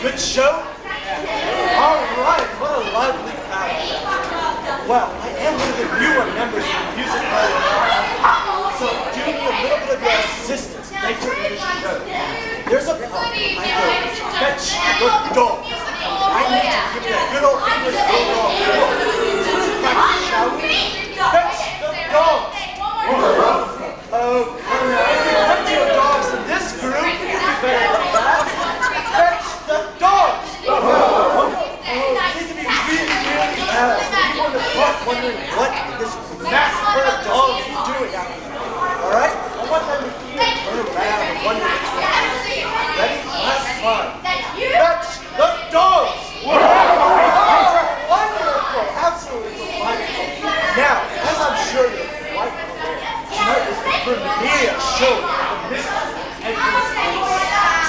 Good show? All right, what a lively crowd. Well, I am one of the newer members of the music program, so do me a little bit of your assistance later in the show. There's a part I go, fetch the dog. I need to give you a good old English bulldog. Shall we? Fetch the dog. Oh, come on. If you put your dogs in this group, you better than that. Fetch the dogs. These would be really loud. People in the park wondering what this mass herd of dogs is doing out here. All right? I want them to hear and turn around and wonder what's going on. Ready? Last time. Fetch the dogs. Wonderful. Absolutely delightful. Now, as I'm sure you're quite aware, tonight is the premiere show of the mystery and mystery.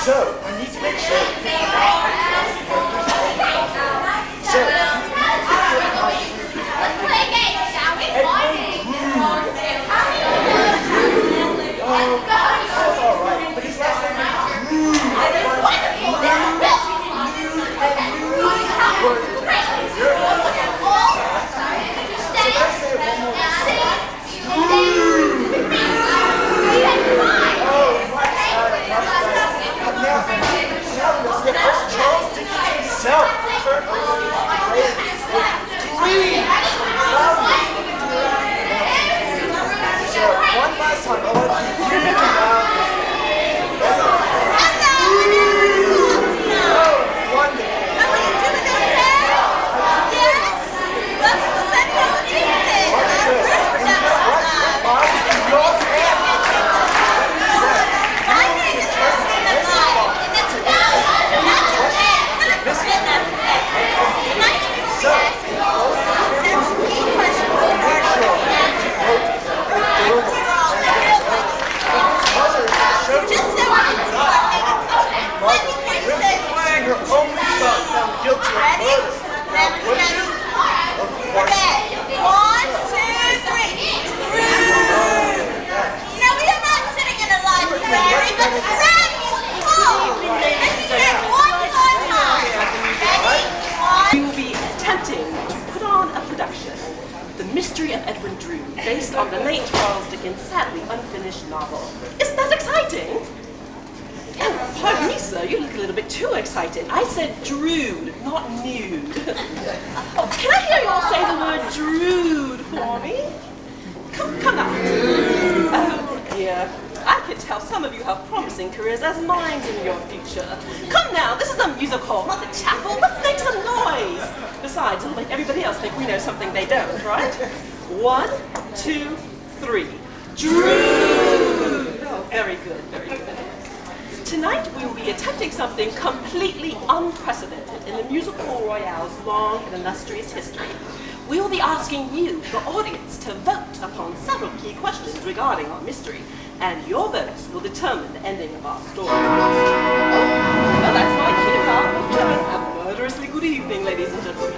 So, I need to make sure that people know so, let's play a game, shall we? Oh, that's all right. But his last name is Charles Dickens himself. One last time, I want to hear it around. Oh, wonderful. How are you doing okay? Yes? Welcome to Central Evening, our first production live. My name is Christina Live, and it's now not today, 100% not today. Tonight we will be asking several key questions regarding the so just so we can see our favorite topic, let me hear you say the word Your only son found guilty of ready? murder. Then Would ready? you? Okay. 1, 2, 3. Drood. No, we are not sitting in a library, but the crowd is full. Let me hear it one more time. Ready? We will be attempting to put on a production, The Mystery of Edwin Drood, based on the late Charles Dickens' sadly unfinished novel. Isn't that exciting? Oh, pardon me, sir, you look a little bit too excited. I said Drood, not nude. Oh, can I hear you all say the word Drood for me? Come now. Oh, dear. I can tell some of you have promising careers as mimes in your future. Come now, this is a music hall, not a chapel. Let's make some noise. Besides, it'll make everybody else think we know something they don't, right? 1, 2, 3. Drood! Oh, very good, very good. Tonight we will be attempting something completely unprecedented in the Music Hall Royale's long and illustrious history. We will be asking you, the audience, to vote upon several key questions regarding our mystery, and your votes will determine the ending of our story. Well, that's my cue now. A murderously good evening, ladies and gentlemen.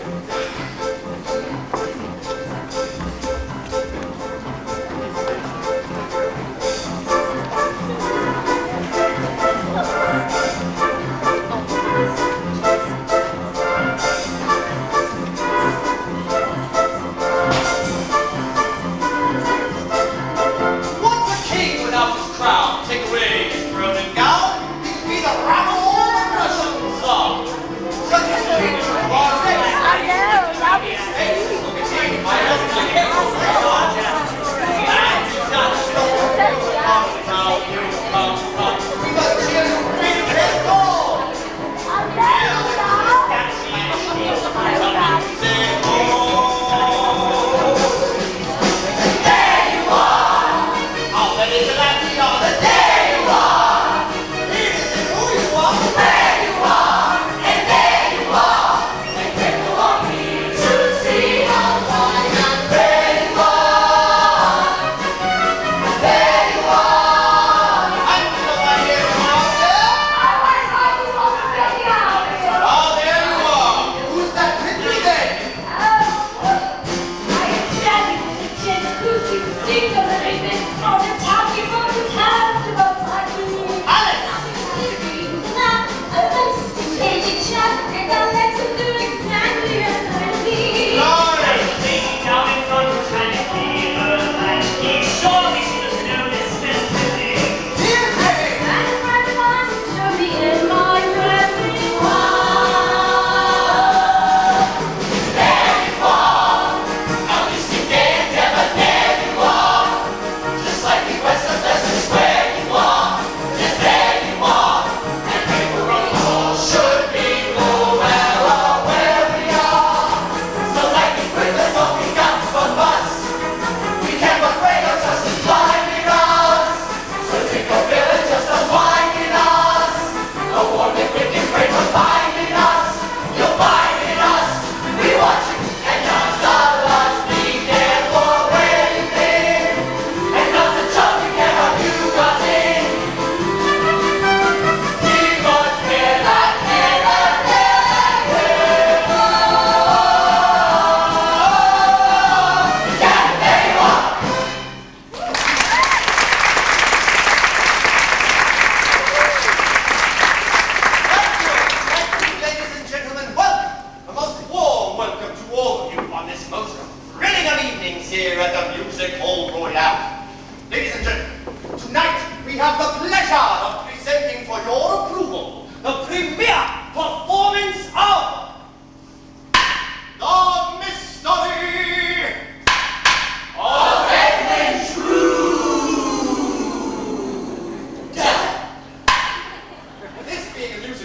What's a king without his crown? Take away his throne and gown.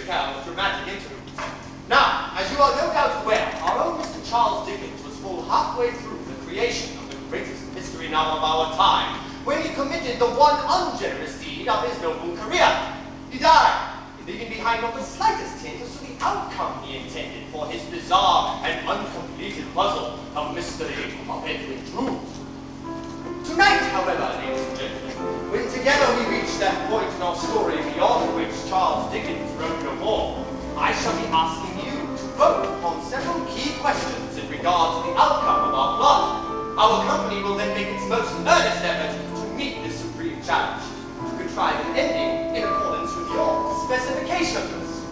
account of dramatic interludes. Now, as you are no doubt aware, our own Mr. Charles Dickens was full halfway through the creation of the greatest mystery novel of our time when he committed the one ungenerous deed of his noble career. He died, leaving behind not the slightest hint as to the outcome he intended for his bizarre and uncompleted puzzle of mystery of Edwin Drood. Tonight, however, ladies and gentlemen, when together we reach that point in our story beyond which Charles Dickens wrote no more, I shall be asking you to vote upon several key questions in regard to the outcome of our plot. Our company will then make its most earnest effort to meet this supreme challenge, to contrive an ending in accordance with your specifications.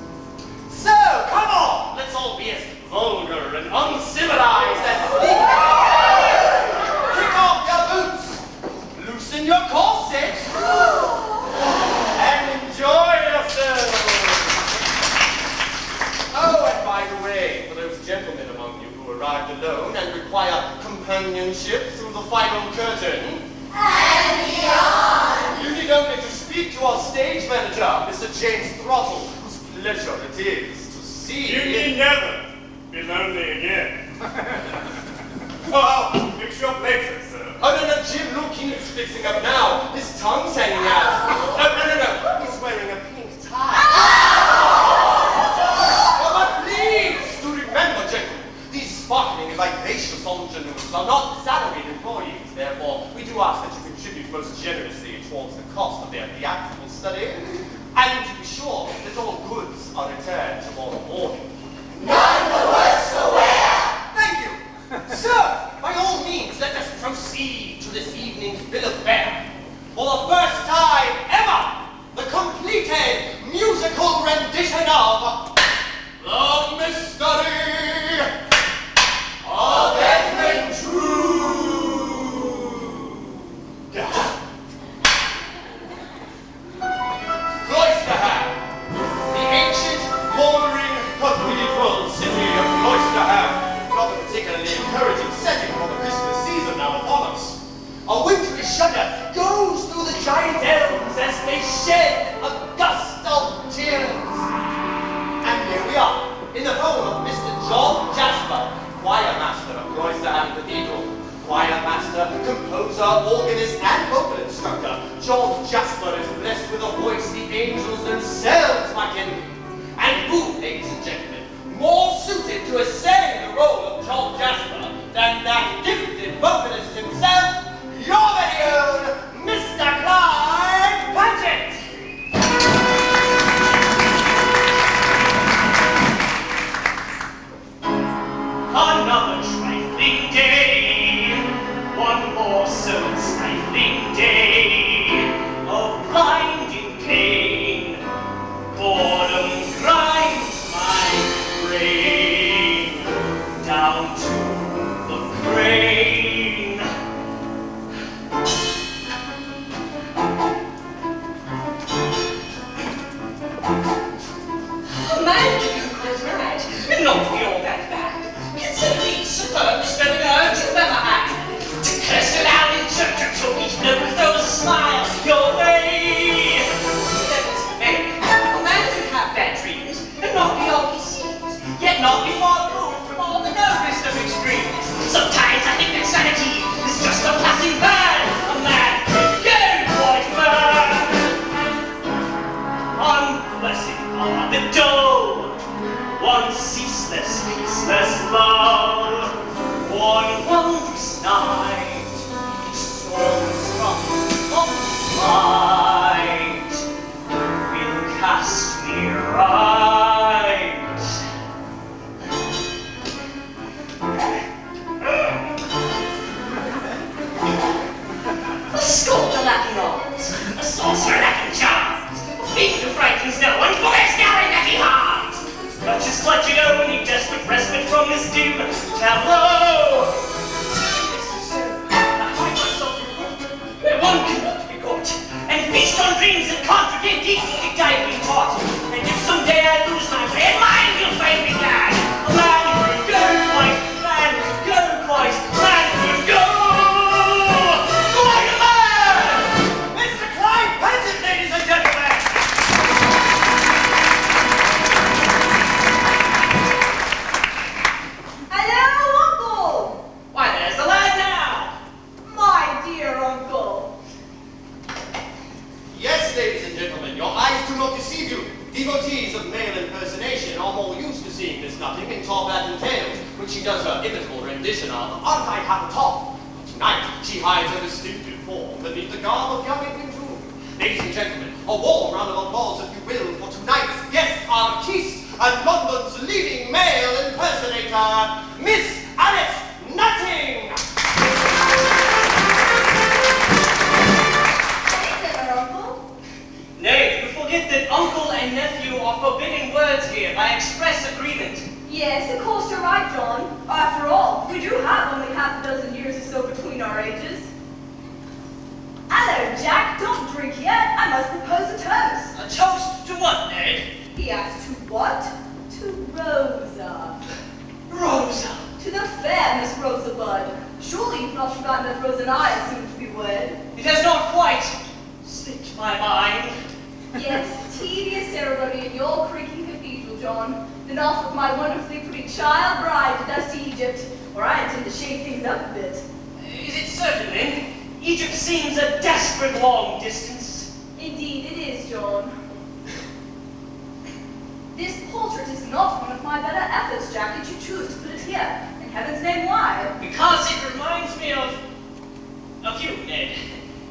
So, come on, let's all be as vulgar and uncivilized as is legal. Kick off your boots, loosen your corset, and enjoy yourselves. Oh, and by the way, for those gentlemen among you who arrived alone and require companionship through the final curtain, And beyond. you need only to speak to our stage manager, Mr. James Throttle, whose pleasure it is to see You need never be lonely again. Oh, fix your places, sir. Oh, no, Jim, look, he's fixing up now. His tongue's hanging out. No. He's wearing a pink tie. Oh, but please, do remember, gentlemen, these sparkling and vivacious ingenues are not salaried employees. Therefore, we do ask that you contribute most generously towards the cost of their theatrical study. And to be sure that all goods are returned tomorrow morning. None the worse for wear. Thank you. Sir, by all means, let us proceed to this evening's bill of fare. For the first time ever, the completed musical rendition of The Mystery of Edwin Drood. Cloisterham, the ancient, mouldering cathedral city of Cloisterham, not a particularly encouraging setting for the Christmas season now upon us. A wintry shudder goes through the giant elms as they shed a gust of tears. And here we are, in the home of Mr. John Jasper, choir master of Cloisterham Cathedral. Choir master, composer, organist, and vocal instructor, John Jasper is blessed with a voice the angels themselves might envy. And who, ladies and gentlemen, more suited to assail the role of John Jasper than that gifted vocalist himself, your very own Mr. Clyde Paget! Another trifling day, one more soul-stifling day of blinding pain. Boredom grinds my brain down to the brain. Man, you quite right. Not be all that bad. Consider these superb disturbing urge you've ever had. To curse aloud in church until each note throws a smile your way. Heavens may, a man can have bad dreams and not be all he seems, yet not be far removed from all the noblest of extremes. Sometimes I think that sanity is just a passing fad. A man could go, white man. Unblessed are the dull. One ceaseless, peaceless love, one wondrous night, souls from light will cast me right. A sculptor lacking arms, a sorcerer lacking charms, a thief who frightens no one for their scouring that he harms. Clutches clutching only desperate respite from this dim tableau. This is so, I hide myself in a world where one cannot be caught, and feast on dreams that contradict each diving part. And if someday I devotees of male impersonation are more used to seeing Miss Nutting in top hat and tails, which she does her imitable rendition of Aren't I Half a Top? Tonight, she hides her distinctive form beneath the garb of young Edwin Drood. Ladies and gentlemen, a warm round of applause, if you will, for tonight's guest artiste and London's leading male impersonator, Miss Alice Nutting! Nay, you forget that uncle and nephew are forbidden words here by express agreement. Yes, of course you're right, John. After all, we do have only half a dozen years or so between our ages. Hello, Jack. Don't drink yet. I must propose a toast. A toast to what, Ned? He asked to what? To Rosa. Rosa. To the fair Miss Rosa Budd. Surely you've not forgotten that Rosa and I are soon to be wed. It has not quite slipped my mind. Yes, tedious ceremony in your creaking cathedral, John. Then off with my wonderfully pretty child bride to dusty Egypt, where I intend to shake things up a bit. Is it certain, then? Egypt seems a desperate long distance. Indeed it is, John. This portrait is not one of my better efforts, Jack. Did you choose to put it here? In heaven's name, why? Because it reminds me of you, Ned,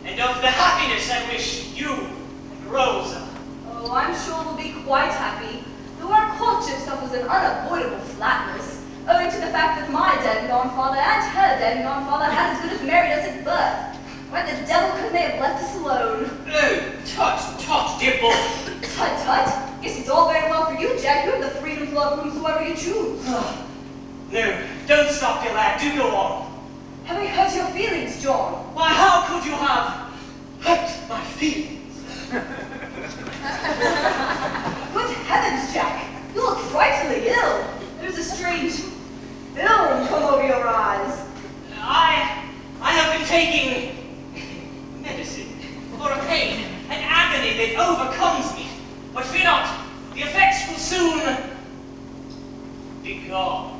and of the happiness I wish you and Rosa. Oh, I'm sure we'll be quite happy, though our courtship suffers an unavoidable flatness, owing to the fact that my dead and gone father and her dead and gone father had as good as married us at birth. Why the devil couldn't they have left us alone? Oh, tut, dear boy. Tut, tut. Guess it's all very well for you, Jack. You have the freedom to love whomsoever you choose. No, don't stop, dear lad. Do go on. Have I hurt your feelings, John? Why, how could you have hurt my feelings? Good heavens, Jack. You look frightfully ill. There's a strange film come over your eyes. I have been taking medicine for a pain, an agony that overcomes me. But fear not, the effects will soon be gone.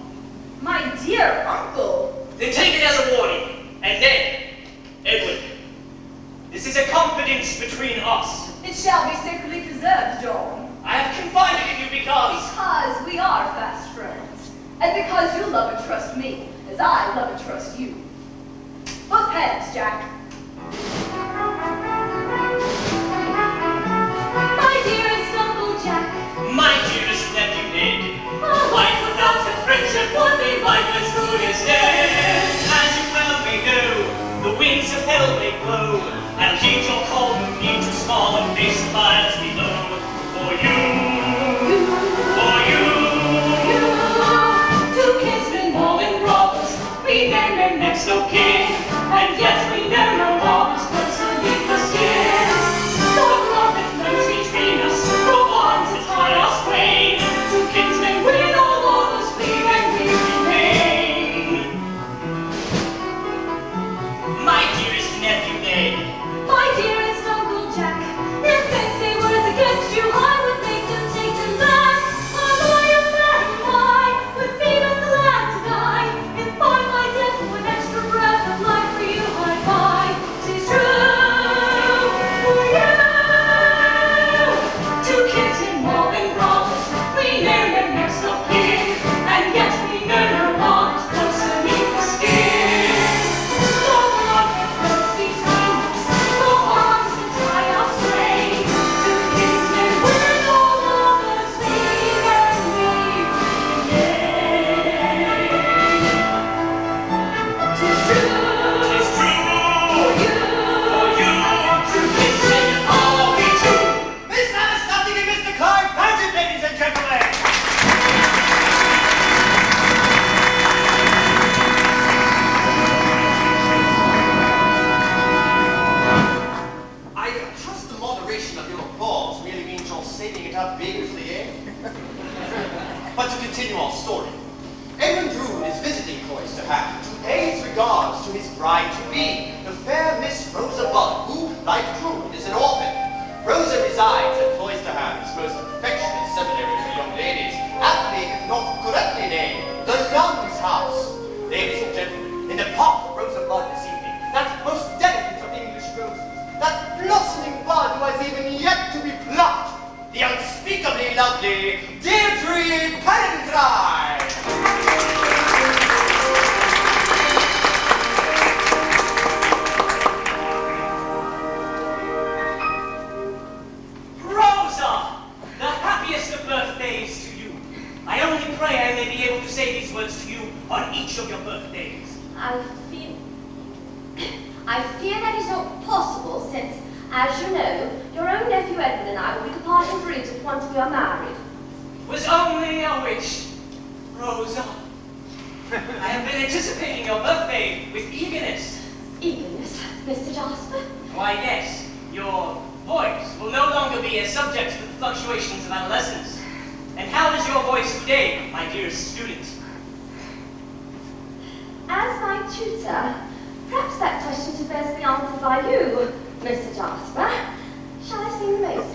My dear uncle. Then take it as a warning. And then, Edwin, this is a confidence between us. It shall be sacredly preserved, John. I have confided in you because we are fast friends. And because you love and trust me, as I love and trust you. Both heads, Jack. My dearest Uncle Jack. my dearest nephew Ned, life without a friendship would be life as good as dead. As you well may know, the winds of hell may blow. I'll heed your call, no need to small and face the fires below. For you, two kinsmen more than brothers, we name their next of kin, and yet we know no more close beneath the skin. For love that flows between us, for bonds that tie us twain, two kinsmen we no longer speak and we remain. My dearest nephew Ned, My dearest Uncle Jack, if they say words against you, I would make them take them back. A loyal man and I would be but glad to die. If by my death one extra breath of life for you I'd buy. 'Tis true for you. two kinsmen more than brothers, we name them next of kin, and yet we know no bonds close beneath the skin. For love that flows between us, for arms that tie us twain. Two kinsmen with all lovers, we and we remain. 'Tis true. 'Tis true for you, two kinsmen are we two. Miss Alice Nutting and Mr. Clive Paget, ladies and gentlemen! I trust the moderation of your applause really means you're saving it up beautifully, eh? But to continue our story, Edwin Drood is visiting Cloisterham to pay his regards to his bride-to-be, the fair Miss Rosa Budd, who, like Drood, is an orphan. Rosa resides at Cloisterham's most affectionate seminary for young ladies, aptly, if not correctly named, the Nuns' House. Ladies and gentlemen, in the park of Rosa Budd this evening, that most delicate of English roses, that blossoming bud who has even yet to be plucked, the unspeakably lovely lovely Deirdre Palindrine. Rosa, the happiest of birthdays to you. I only pray I may be able to say these words to you on each of your birthdays. I fear that is not possible since, as you know, your own nephew Edwin and I will be departing for Egypt once we are married. It was only a wish, Rosa. I have been anticipating your birthday with eagerness. Eagerness, Mr. Jasper? Why, yes, your voice will no longer be a subject to the fluctuations of adolescence. And how is your voice today, my dearest student? As my tutor, perhaps that question should best be answered by you, Mr. Jasper. Shall I sing the most?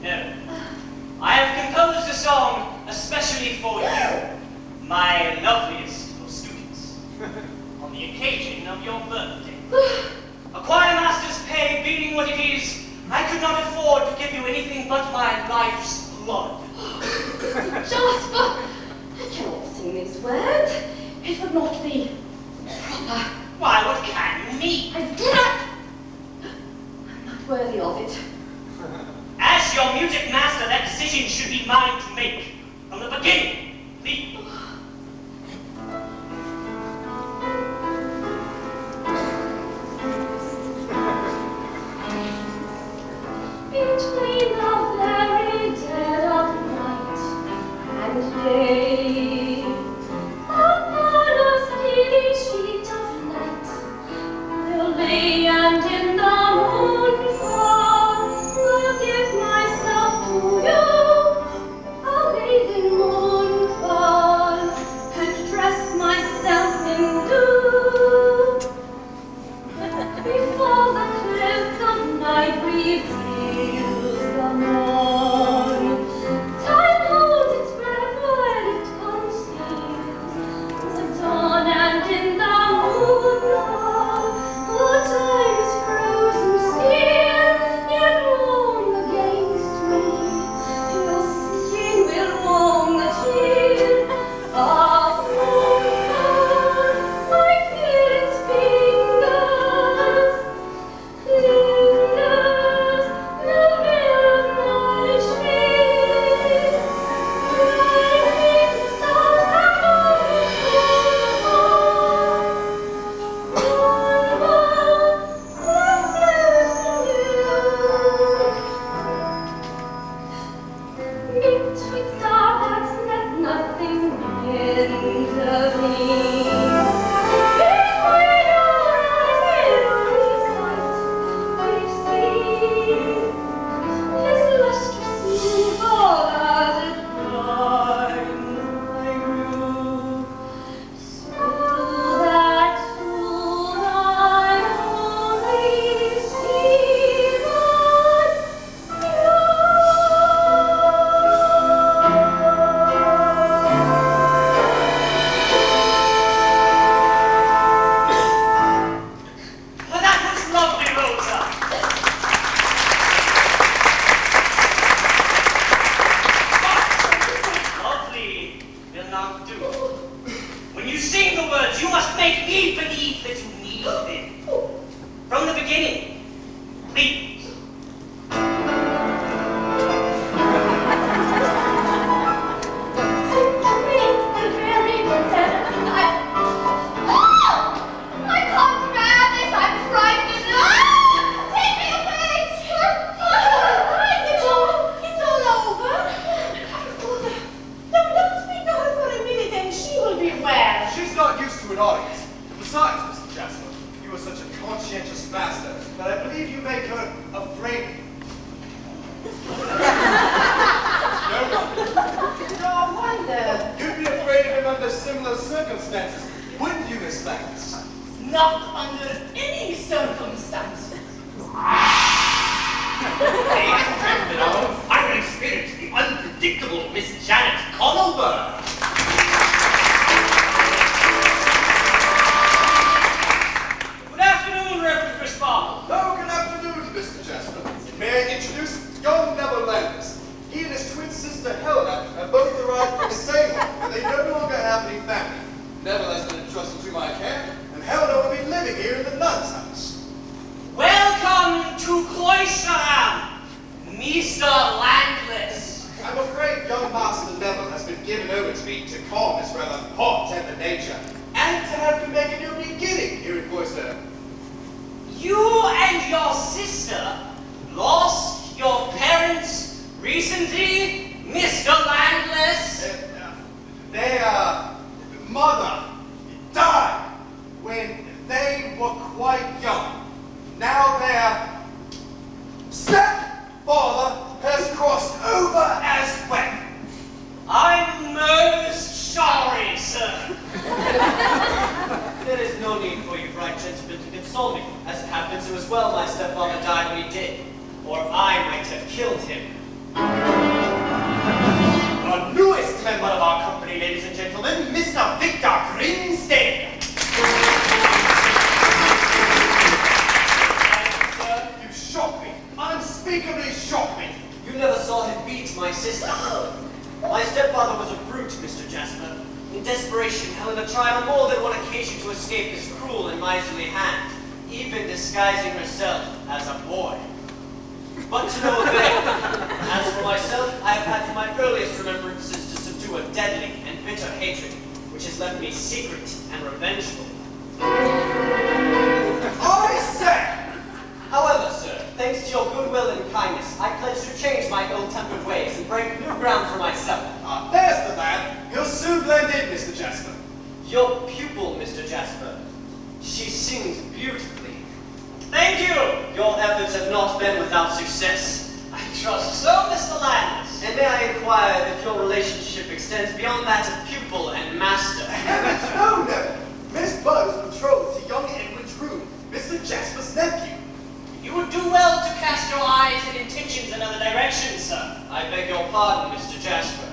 No. I have composed a song especially for you, my loveliest of students, on the occasion of your birthday. A choir master's pay being what it is, I could not afford to give you anything but my life's blood. Mr. Jasper, I cannot sing these words. It would not be proper. Why, what can you mean? I did not. I'm not worthy of it. As your music master, that decision should be mine to make from the beginning. Please. Between the very dead of night and day, upon a steely sheet of night, will lay and in the moonfall will give myself to you, a bathing moonfall, and dress myself in dew. Before the cloak of night reveals the morn, time holds its breath while it conceals the dawn, and in the moonfall, the time is frozen still, yet warm against me. Your skin will warm the chill of moonfall. I feel its fingers, lingers, the veil of my shame. Right in the shadow betwixt our hearts let nothing intervene. Between your eyes we see his lustrous moon fall as it blinds my view, so that soon I only see Well, that was lovely, Rosa. But lovely will not do. When you sing the words, you must make me believe that you need them. From the beginning, please. I can't bear this, I'm frightened. Take me away! It's all over. Don't speak to her for a minute and she will be well. She's not used to an audience. Besides, Mr. Jasper, you are such a conscientious master that I believe you make her afraid. No wonder. No wonder. You'd be afraid of him under similar circumstances, wouldn't you, Miss Langus? Not under any circumstances. Ladies and gentlemen, our final experience, the unpredictable Miss Janet Conover. Good afternoon, Reverend Chris Bob. Oh, good afternoon, Mr. Jasper. May I introduce young Neville Landis? He and his twin sister young Master Neville has been given over to me to calm his rather hot-tempered nature, and to help you make a new beginning here in Cloister. You and your sister lost your parents recently, Mr. Landless? Their mother died when they were quite young. Now their stepfather has crossed over as well. I'm most sorry, sir. There is no need for you bright gentlemen to console me. As it happens, it was well my stepfather died when he did, or I might have killed him. The newest member of our company, ladies and gentlemen, Mr. Victor Grinstead. Sir, you shock me. Unspeakably shock me. You never saw him beat my sister. My stepfather was a brute, Mr. Jasper. In desperation, Helena tried on more than one occasion to escape his cruel and miserly hand, even disguising herself as a boy. But to no avail. As for myself, I have had from my earliest remembrances to subdue a deadly and bitter hatred, which has left me secret and revengeful. I say! However, sir, thanks to your goodwill and kindness, I pledge to change my ill-tempered ways and break new ground for myself. There's the man. He'll soon blend in, Mr. Jasper. Your pupil, Mr. Jasper. She sings beautifully. Thank you. Your efforts have not been without success. I trust so, Mr. Landless. And may I inquire if your relationship extends beyond that of pupil and master? Heavens, no, Neville. Miss Bud is betrothed to young Edwin Drood, Mr. Jasper's nephew. You would do well to cast your eyes and intentions in other directions, sir. I beg your pardon, Mr. Jasper.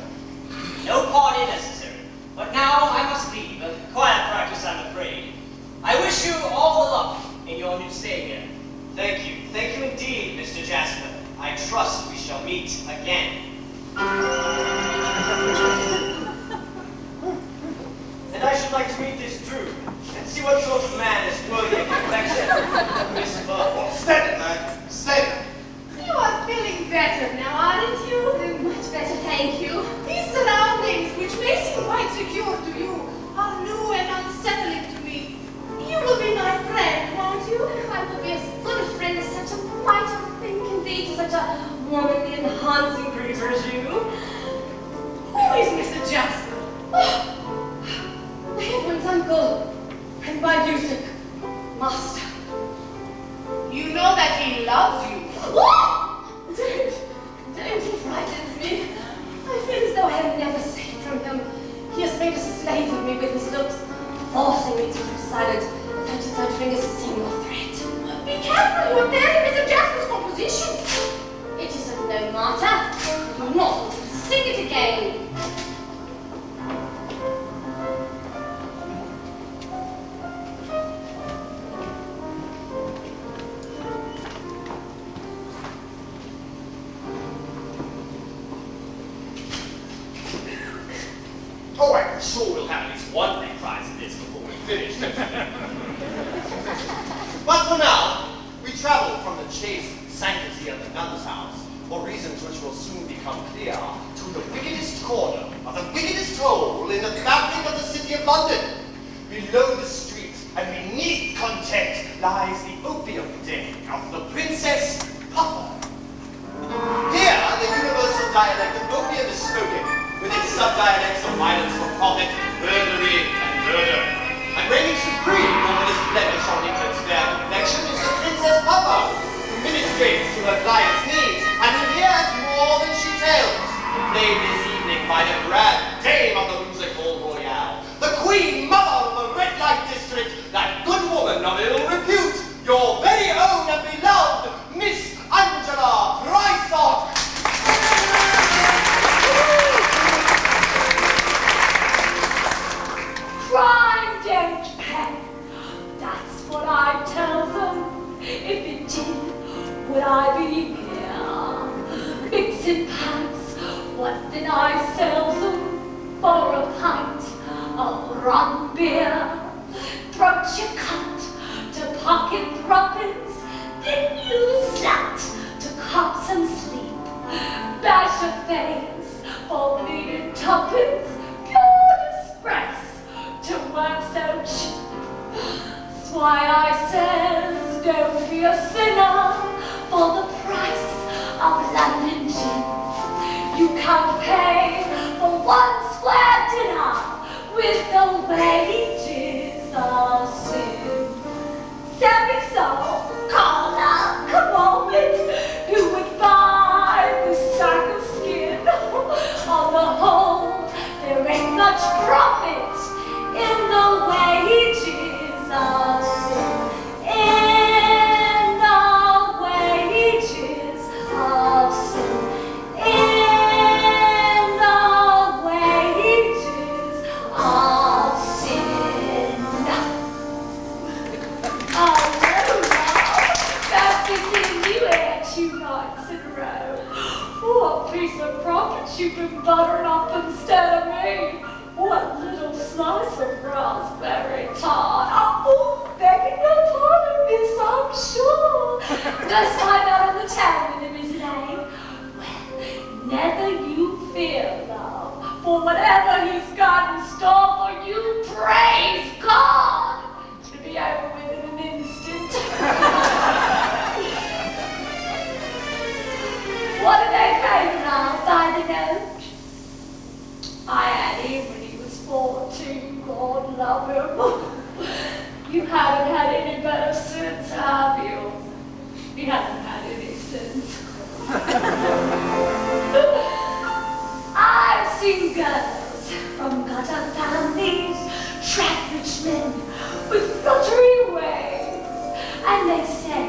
No pardon necessary. But now I must leave. A quiet practice, I'm afraid. I wish you all the luck in your new stay here. Thank you. Thank you indeed, Mr. Jasper. I trust we shall meet again. And I should like to meet this Drood, and see what sort of man is worthy of affection. Miss Bud. Steady, man. Steady. You are feeling better now, aren't you? Much better, thank you. These surroundings, which may seem quite secure to you, are new and unsettling to me. You will be my friend, won't you? I will be as good a friend as such a vital thing can be to such a womanly enhancing creature as you. Who is Mr. Jasper? Edwin's uncle, and my music master. You know that he loves you. What? Don't he frightens me. I feel as though I am never safe from him. He has made a slave of me with his looks, forcing me to keep silent without uttering a single threat. Be careful, you are tearing Mr. Jasper's composition. It is of no matter. I do not want to sing it again. Oh, I'm sure we'll have at least one big prize in this before we finish. But for now, we travel from the chaste sanctity of the nun's house, for reasons which will soon become clear, to the wickedest corner of the wickedest hole in the fabric of the city of London. Below the street and beneath content lies the opium den of the Princess Puffer. Here, the universal dialect of opium is spoken, with its sub-dialects of violence for profit, burglary, and murder. And reigning supreme over this blemish on England's fair complexion is the Princess Puffer, who ministrates to her client's needs, and who hears more than she tells. Played this evening by the grand dame of the music hall royale, the queen mother of the red light district, that good woman of ill repute, your very own and beloved Miss Angela Brysot. Crime don't pay. That's what I tell them. If it did, would I be here? Mixing pants, what did I sell them for a pint of rum beer? Throat you cut to pocket profits, then you slut to cops and sleep. Bash your face for bleeding tuppence, pure disgrace to work so cheap. That's why I says, don't be a sinner for the price of London gin. You can't pay for one square dinner with the wages of sin. Sell me some, call out, come on, who would buy this sack of skin? On the whole, there ain't much profit in the wages of sin. In the wages of sin. In the wages of sin. Oh, no, that's the thing you had 2 nights in a row. What piece of profit you've been buttering up instead of me? What little slice of raspberry tart? Oh, begging your pardon, miss, I'm sure. First time out of the town with him, isn't it? Well, never you fear, love, for whatever he's got in store for you, praise God, to be over with in an instant. What do they pay you now by the note? I had him when he was 14, God love him. You haven't had any better since, have you? He hasn't had any since. I've seen girls from gutter families trap rich men with fluttery ways, and they say,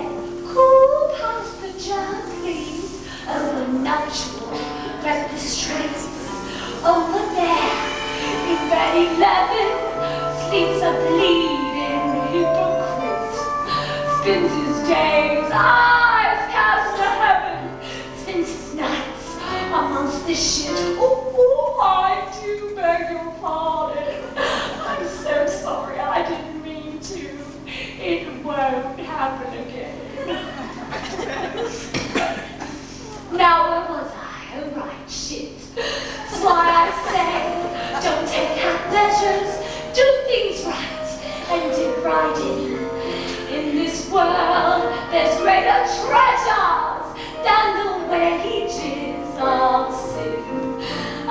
cool past the jug, please, over nuptial registrations. Over there, in bed 11, sleeps a bleeding hypocrite, spends his days, eyes cast to heaven, spends his nights amongst the shit. Oh, I do beg your pardon. I'm so sorry, I didn't mean to. It won't happen again. Now, where was I? Oh, right, shit. That's why I say, don't take half measures, do things right, and dig right in. In this world, there's greater treasures than the wages of sin. I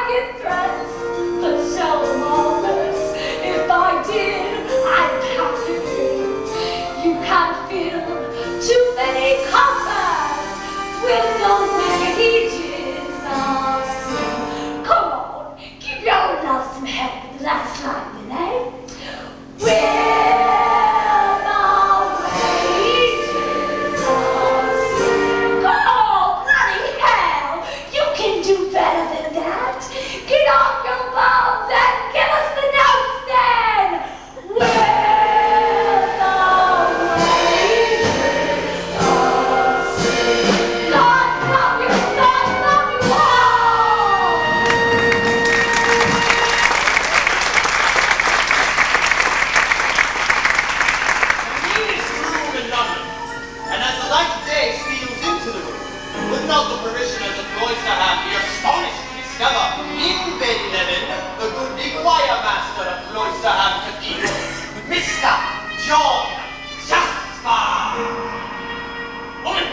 get threats, but seldom others. If I did, I'd pack it in. You can't fill too many coffers with the wages of sin. Come on, give your love some help with the last line, will they? With the wages of sin. Oh, bloody hell! You can do better than that. Get off your bones and give us the notes then! With the wages of sin. God love you all! The meanest room in London, and as the light of day steals into the room, without the parishioners of Cloisterham be astonished to discover in bed 11 the goodly choir master of Cloisterham Cathedral, Mr. John Jasper. Woman,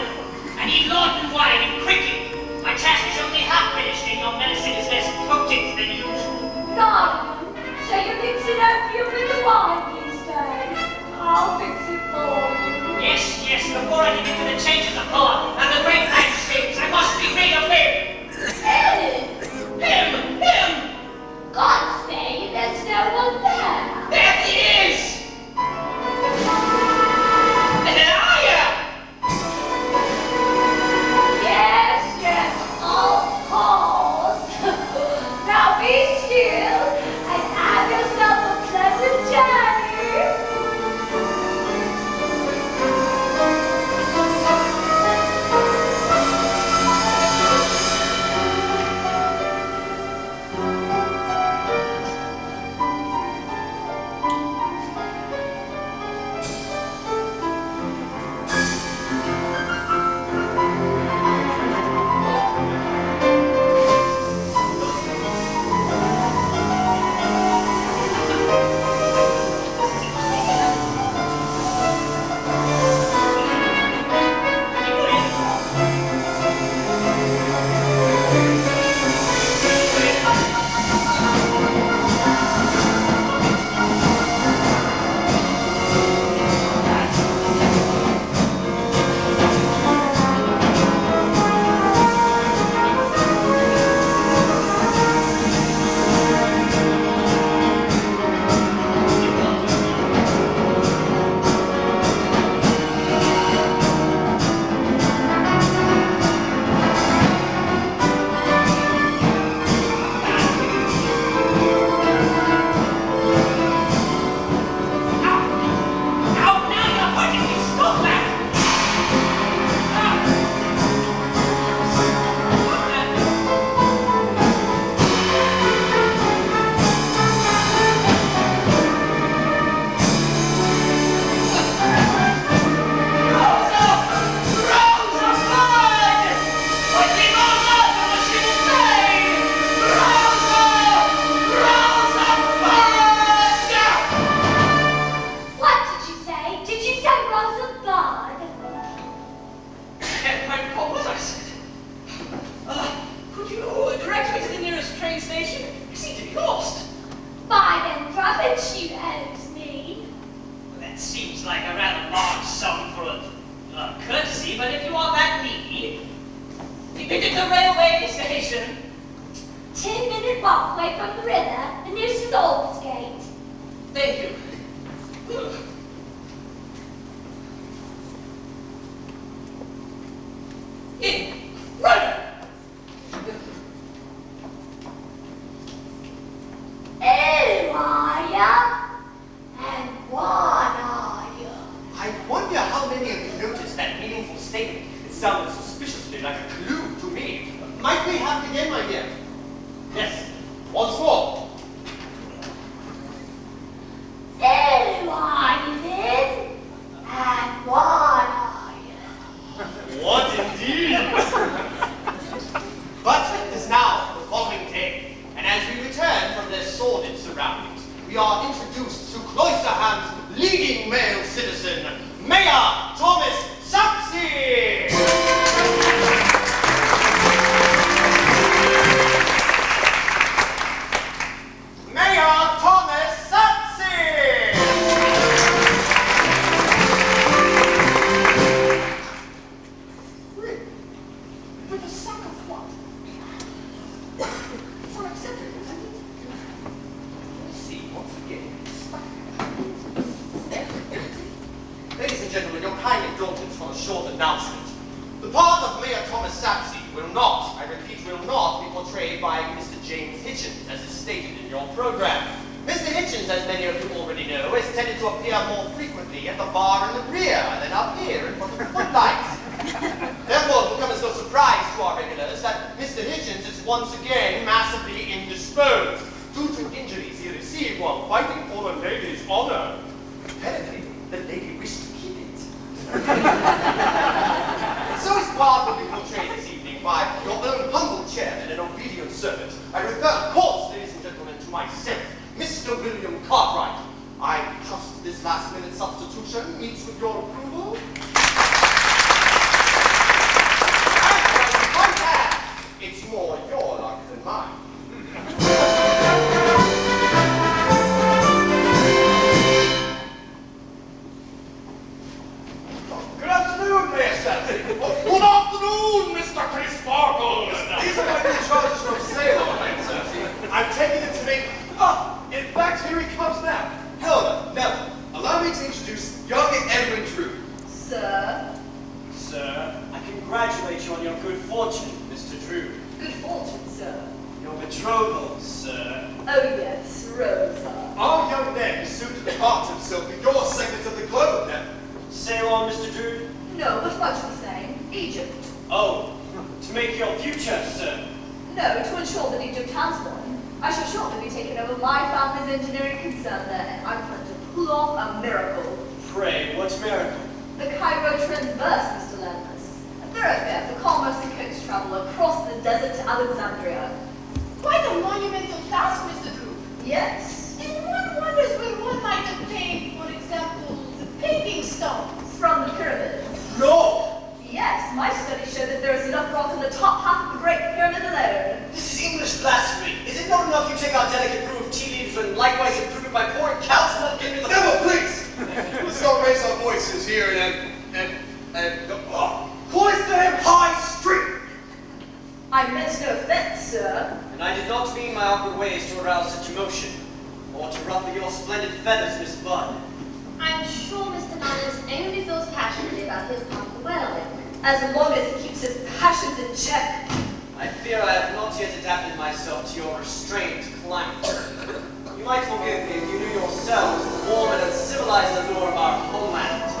I need Lord and wine and quickly. My task is only half finished and your medicine is less potent than usual. None. So you're mixing opium with the wine these days? I'll fix it for you. Yes, before I can get to the changes of power and the great landscapes, I must be rid of him. Him! God's name, there's no one there. There he is! And then I am! Yes, of course. Now be still and have yourself a pleasant journey. the pathway from the river and near St. Gate. Thank you. Incredible! Who are you? And what are you? I wonder how many of you noticed that meaningful statement. It sounded suspiciously like a clue to me. Might we have it again, my dear? Yes. Once more. Who are you then? And what are you? What indeed? But it is now the following day, and as we return from their sordid surroundings, we are introduced to Cloisterham's leading male citizen, Mayor Thomas Sapsey! Mayor Thomas Sapsey! With a sack of what? It's unacceptable, isn't it? Let's see, once again. Ladies and gentlemen, your kind indulgence for a short announcement. The part of Mayor Thomas Sapsey will not, I repeat, will not be portrayed by Mr. James Hitchens, as is stated in your program. Mr. Hitchens, as many of you already know, has tended to appear more frequently at the bar in the rear than up here in front of the footlights. Therefore, it will come as no surprise to our regulars that Mr. Hitchens is once again massively indisposed due to injuries he received while fighting for the lady's honor. Apparently, the lady wished to keep it. So his part will be portrayed this evening by your own humble chairman and obedient servant. I refer, of course, ladies and gentlemen, to myself, Mr. William Cartwright. I trust this last-minute substitution meets with your approval. It's more your luck than mine. Good afternoon, Mayor Sapsey. Good afternoon, Mr. Chris Sparkles. These are my new charges from Salem, Mayor Sapsey. I'm taking it to me. Oh, in fact, here he comes now. Helena, Neville, allow me to introduce young Edwin Drood. Sir, Sir, I congratulate you on your good fortune, Mr. Drood. good fortune, sir. Your betrothal, sir. Oh yes, Rosa. Our young man is soon to depart himself for your segment of the globe, Neville. Sail on, Mr. Drood. No, but much the same. Egypt. Oh, to make your future, sir. No, to ensure that Egypt has one. I shall shortly be taking over my family's engineering concern there, and I plan to pull off a miracle. Pray, what miracle? The Cairo Transverse, Mr. Landless. A thoroughfare for commerce and coast travel across the desert to Alexandria. Quite a monumental task, Mr. Drood. Yes. And one wonders where one might obtain, for example, the paving stones. From the pyramids. No! Yes, my studies show that there is enough rock in the top half of the Great Pyramid alone. This is English blasphemy. Is it not enough you take our delicate brew of tea leaves and likewise improve it by pouring cows milk into the... Neville, please! Let's not raise our voices here Cloisterham High Street! I meant no offense, sir. And I did not mean my awkward ways to arouse such emotion, or to ruffle your splendid feathers, Miss Budd. I'm sure Mr. Landless only feels passionately about his part of the world. As long as he keeps his passions in check. I fear I have not yet adapted myself to your restrained climate. You might forgive me if you knew yourselves the warm and uncivilized allure of our homeland.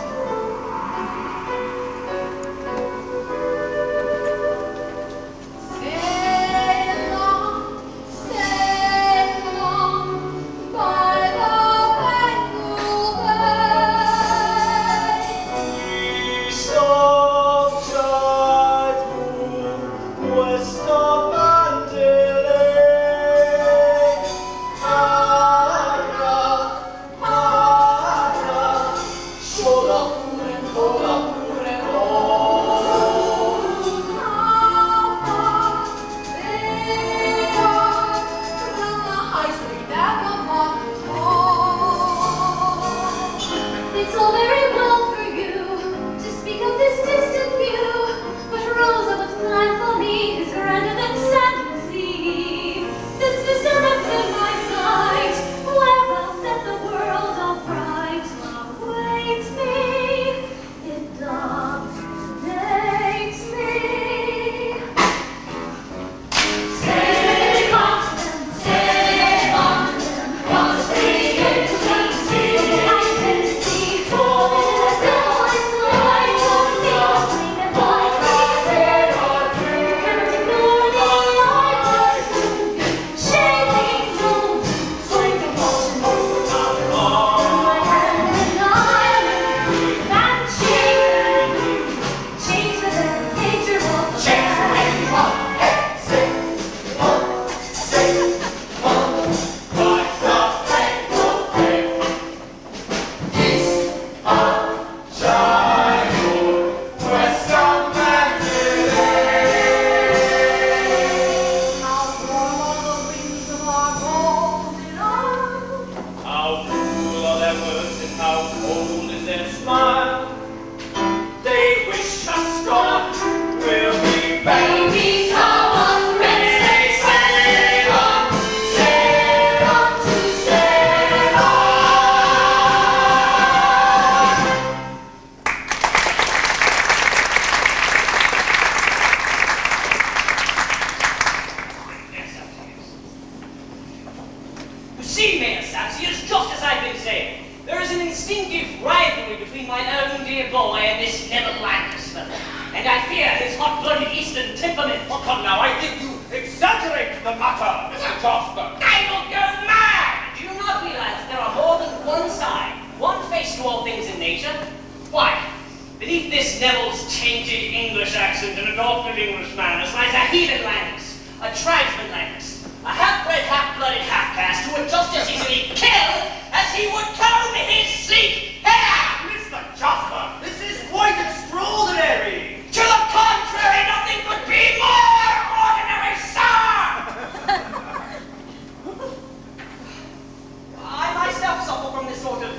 See, Mayor Sapsy, it's just as I've been saying. There is an instinctive rivalry between my own dear boy and this Neville Landis fellow. And I fear his hot-blooded Eastern temperament. Oh, come now, I think you exaggerate the matter, Mr. Jasper. I will go mad! Do you not realize that there are more than one side, one face to all things in nature? Why, beneath this Neville's tainted English accent and adopted English manners lies a heathen Landis, a tribesman Landis, a half-bred, half-blooded half-caste who would just as easily kill as he would comb his sleek hair! Mr. Jasper, this is quite extraordinary. To the contrary, nothing could be more ordinary, sir! I myself suffer from this sort of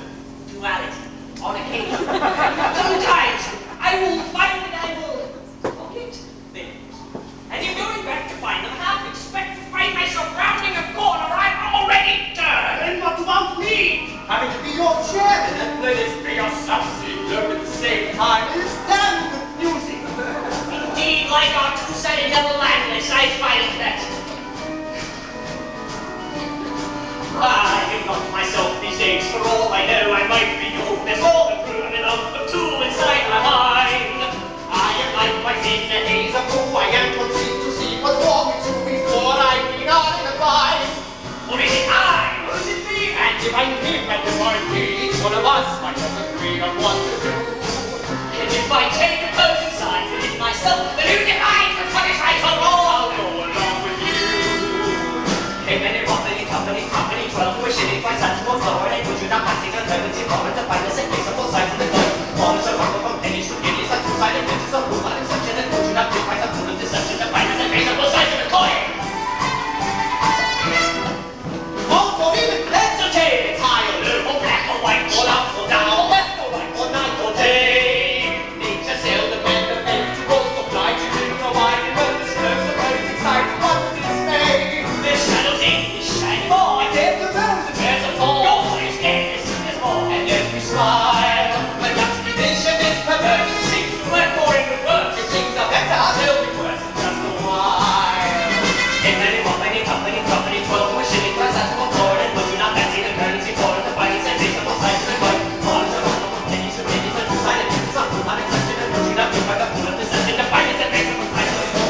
duality on occasion. Sometimes I will find that I will forget things. And in going back to find them, half expect to find myself rounding a corner I've already turned. And what about me? Having to be your chairman and let us be your substitute at the same time is damn confusing. Indeed, like our two-sided Neville Landis, I find that. I think not to myself these days. For all I know, I might be you. There's more than proven of the tool inside my mind. I am likewise in the haze of who I am, conceived to see what's wrong with you before I read on in the mind. Or is it I? Or is it me? And if I'm him and if I'm me, each one of us might have agreed on what to do. And if I take opposing sides within myself, then who defines what is right or wrong? I'll go along with you. Hey, many company, 12, we're shitting twice at one floor, and would you not fancy the tendency forward to find us a case of both sides of the coin? One is a rumble from pennies to guineas, like two-sided bitches of rule, and exception, and would you not think quite a fool of deception to find us a case of both sides of the coin? Oh, don't even Let's okay, it's high or low, or black or white, or up or down, or left or right, or night or day. nature sailed the pen of ends to roast of night, you didn't know why, and when the nerves of rising sight, what's to dismay? This shadow's in, this shiny boy. There's a rose and There's a fall, your boy's dead, there's more. and yet we smile. When juxtaposition is perverse, it seems to work more in reverse. If things are better, they'll be worse in just a while. In many company, 12, we're shitting twice at one floor, and would you not fancy the currency forward to find us a case of both sides of the coin? One is a rumble from pennies to guineas, and two-sided bitches of rule, and exception, and would you not think quite a fool of deception to find us a case of both sides of the coin?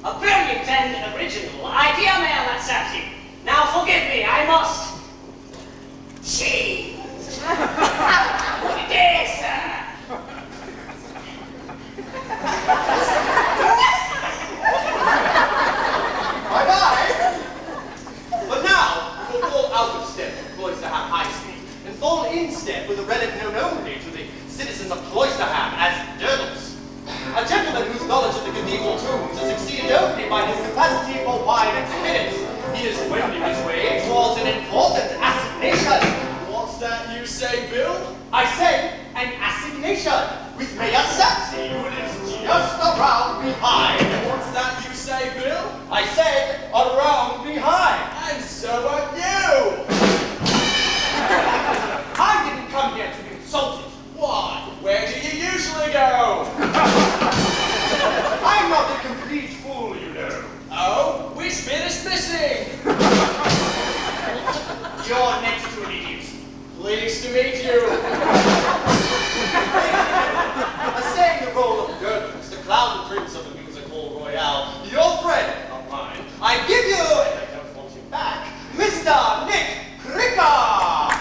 A brilliant and original idea, Mayor Latsapsi. Now forgive me, I must change. Good day, sir. Bye-bye. But now, we'll fall out of step with Cloisterham High Street and fall in step with a relic known only to the citizens of Cloisterham as Journals. A gentleman whose knowledge of the cathedral tombs is exceeded only by his capacity for wide experience. He is wending his way towards an important assignation. What's that you say, Bill? I say an assignation with Mayor Sapsy, who lives just around behind. What's that you say, Bill? I said around behind. And so are you! I didn't come here to be insulted. Why? Where do you usually go? I'm not a complete fool, you know. Oh, which bit is missing? You're next to an idiot. Pleased to meet you. Assaying the role of Gertrude, the clown prince of the musical royale, your friend, not mine, I give you, and I don't want him back, Mr. Nick Cricker!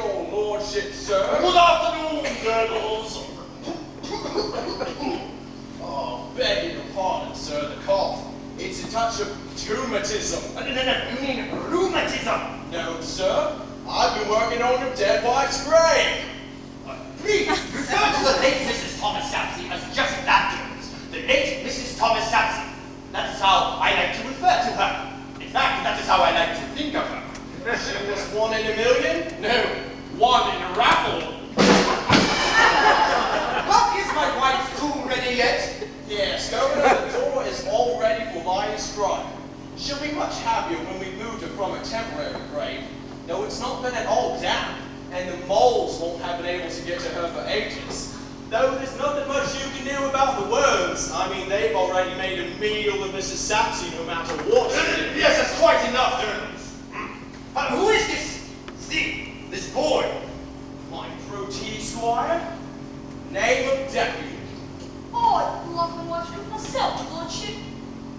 your lordship, sir. Good afternoon, girls. Oh, begging your pardon, sir, the cough. It's a touch of rheumatism. No, you mean rheumatism. No, sir. I've been working on your dead wife's grave. Please, refer to the late Mrs. Thomas Sapsey as just that, Jones. The late Mrs. Thomas Sapsey. That is how I like to refer to her. In fact, that is how I like to think of her. She was 1 in a million? No, one in a raffle. But is my wife's tomb ready yet? Yes, Governor, the door is all ready for my scribe. She'll be much happier when we moved her from a temporary grave. No, it's not been at all damp, and the moles won't have been able to get to her for ages. Though there's nothing much you can do about the worms. I mean, they've already made a meal of Mrs. Sapsey no matter what. Yes, that's quite enough, Jones. Who is this boy? My protein squire? Name of deputy. I'd love to watch it myself, lordship.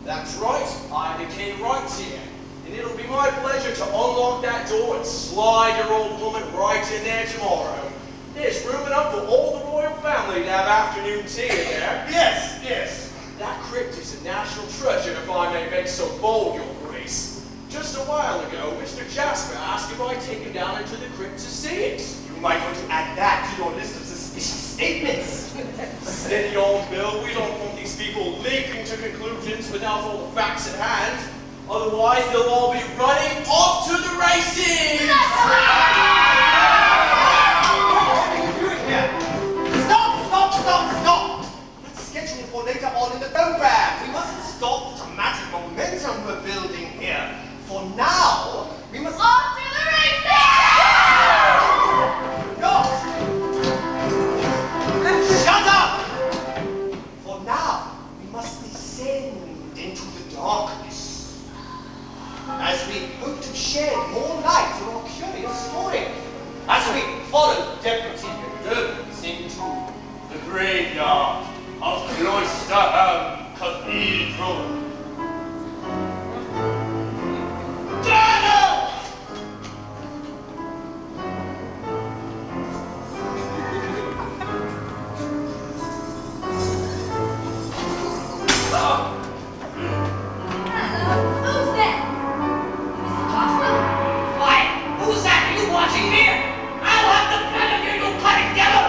That's right, I became right here. And it'll be my pleasure to unlock that door and slide your old woman right in there tomorrow. There's room enough for all the royal family to have afternoon tea in there. Yes, yes. That crypt is a national treasure, if I may make so bold, your grace. Just a while ago, Mr. Jasper asked if I'd take him down into the crypt to see it. You might want to add that to your list of suspicious statements. Steady on, Bill. We don't want these people leaping to conclusions without all the facts at hand. Otherwise, they'll all be running off to the races! Stop! Let's schedule for later on in the program. We mustn't stop the dramatic momentum we're building here. For now, we must... Off to the races! No! Shut up! For now, we must descend into the darkness as we hope to shed more light on our curious story. As we follow Deputy Endurance into The graveyard of Cloisterham Cathedral. Who's that? Mr. Jasper? Why, who's that? Are you watching me? I'll have the blood of you, you cutting devil!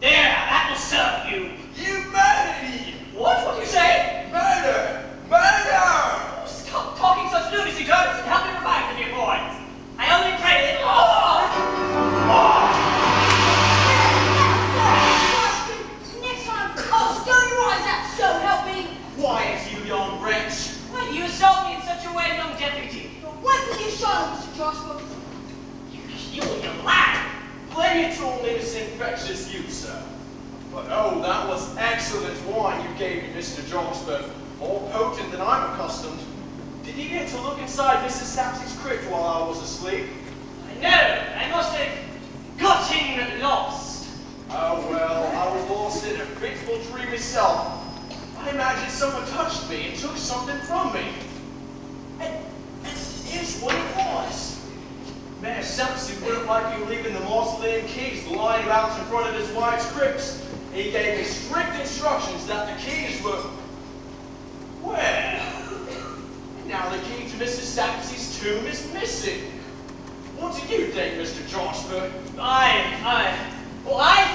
There, that will serve you. You murdered him! What would you say? Murder! Murder! Stop talking such lunacy, Jones, and help me revive the dear boys. I only pray that... Next time, I'll stone your eyes out, so help me. Quiet, you young wretch! Why do you insult me in such a way, young deputy? Wait till you show, Mr. Jasper. You young lad. Play it all innocent, infectious youth, sir. But oh, that was excellent wine you gave me, Mr. Jasper. More potent than I'm accustomed. Did you get to look inside Mrs. Sapsey's crypt while I was asleep? I know, I must have gotten lost. Oh well, I was lost in a fitful dream myself. I imagined someone touched me and took something from me. And here's what it was. Mayor Sapsey wouldn't like me leaving the mausoleum keys lying about in front of his wife's crypt. He gave me strict instructions that the keys were... Well, now the key to Mrs. Sapsey's tomb is missing. What do you think, Mr. Jasper? I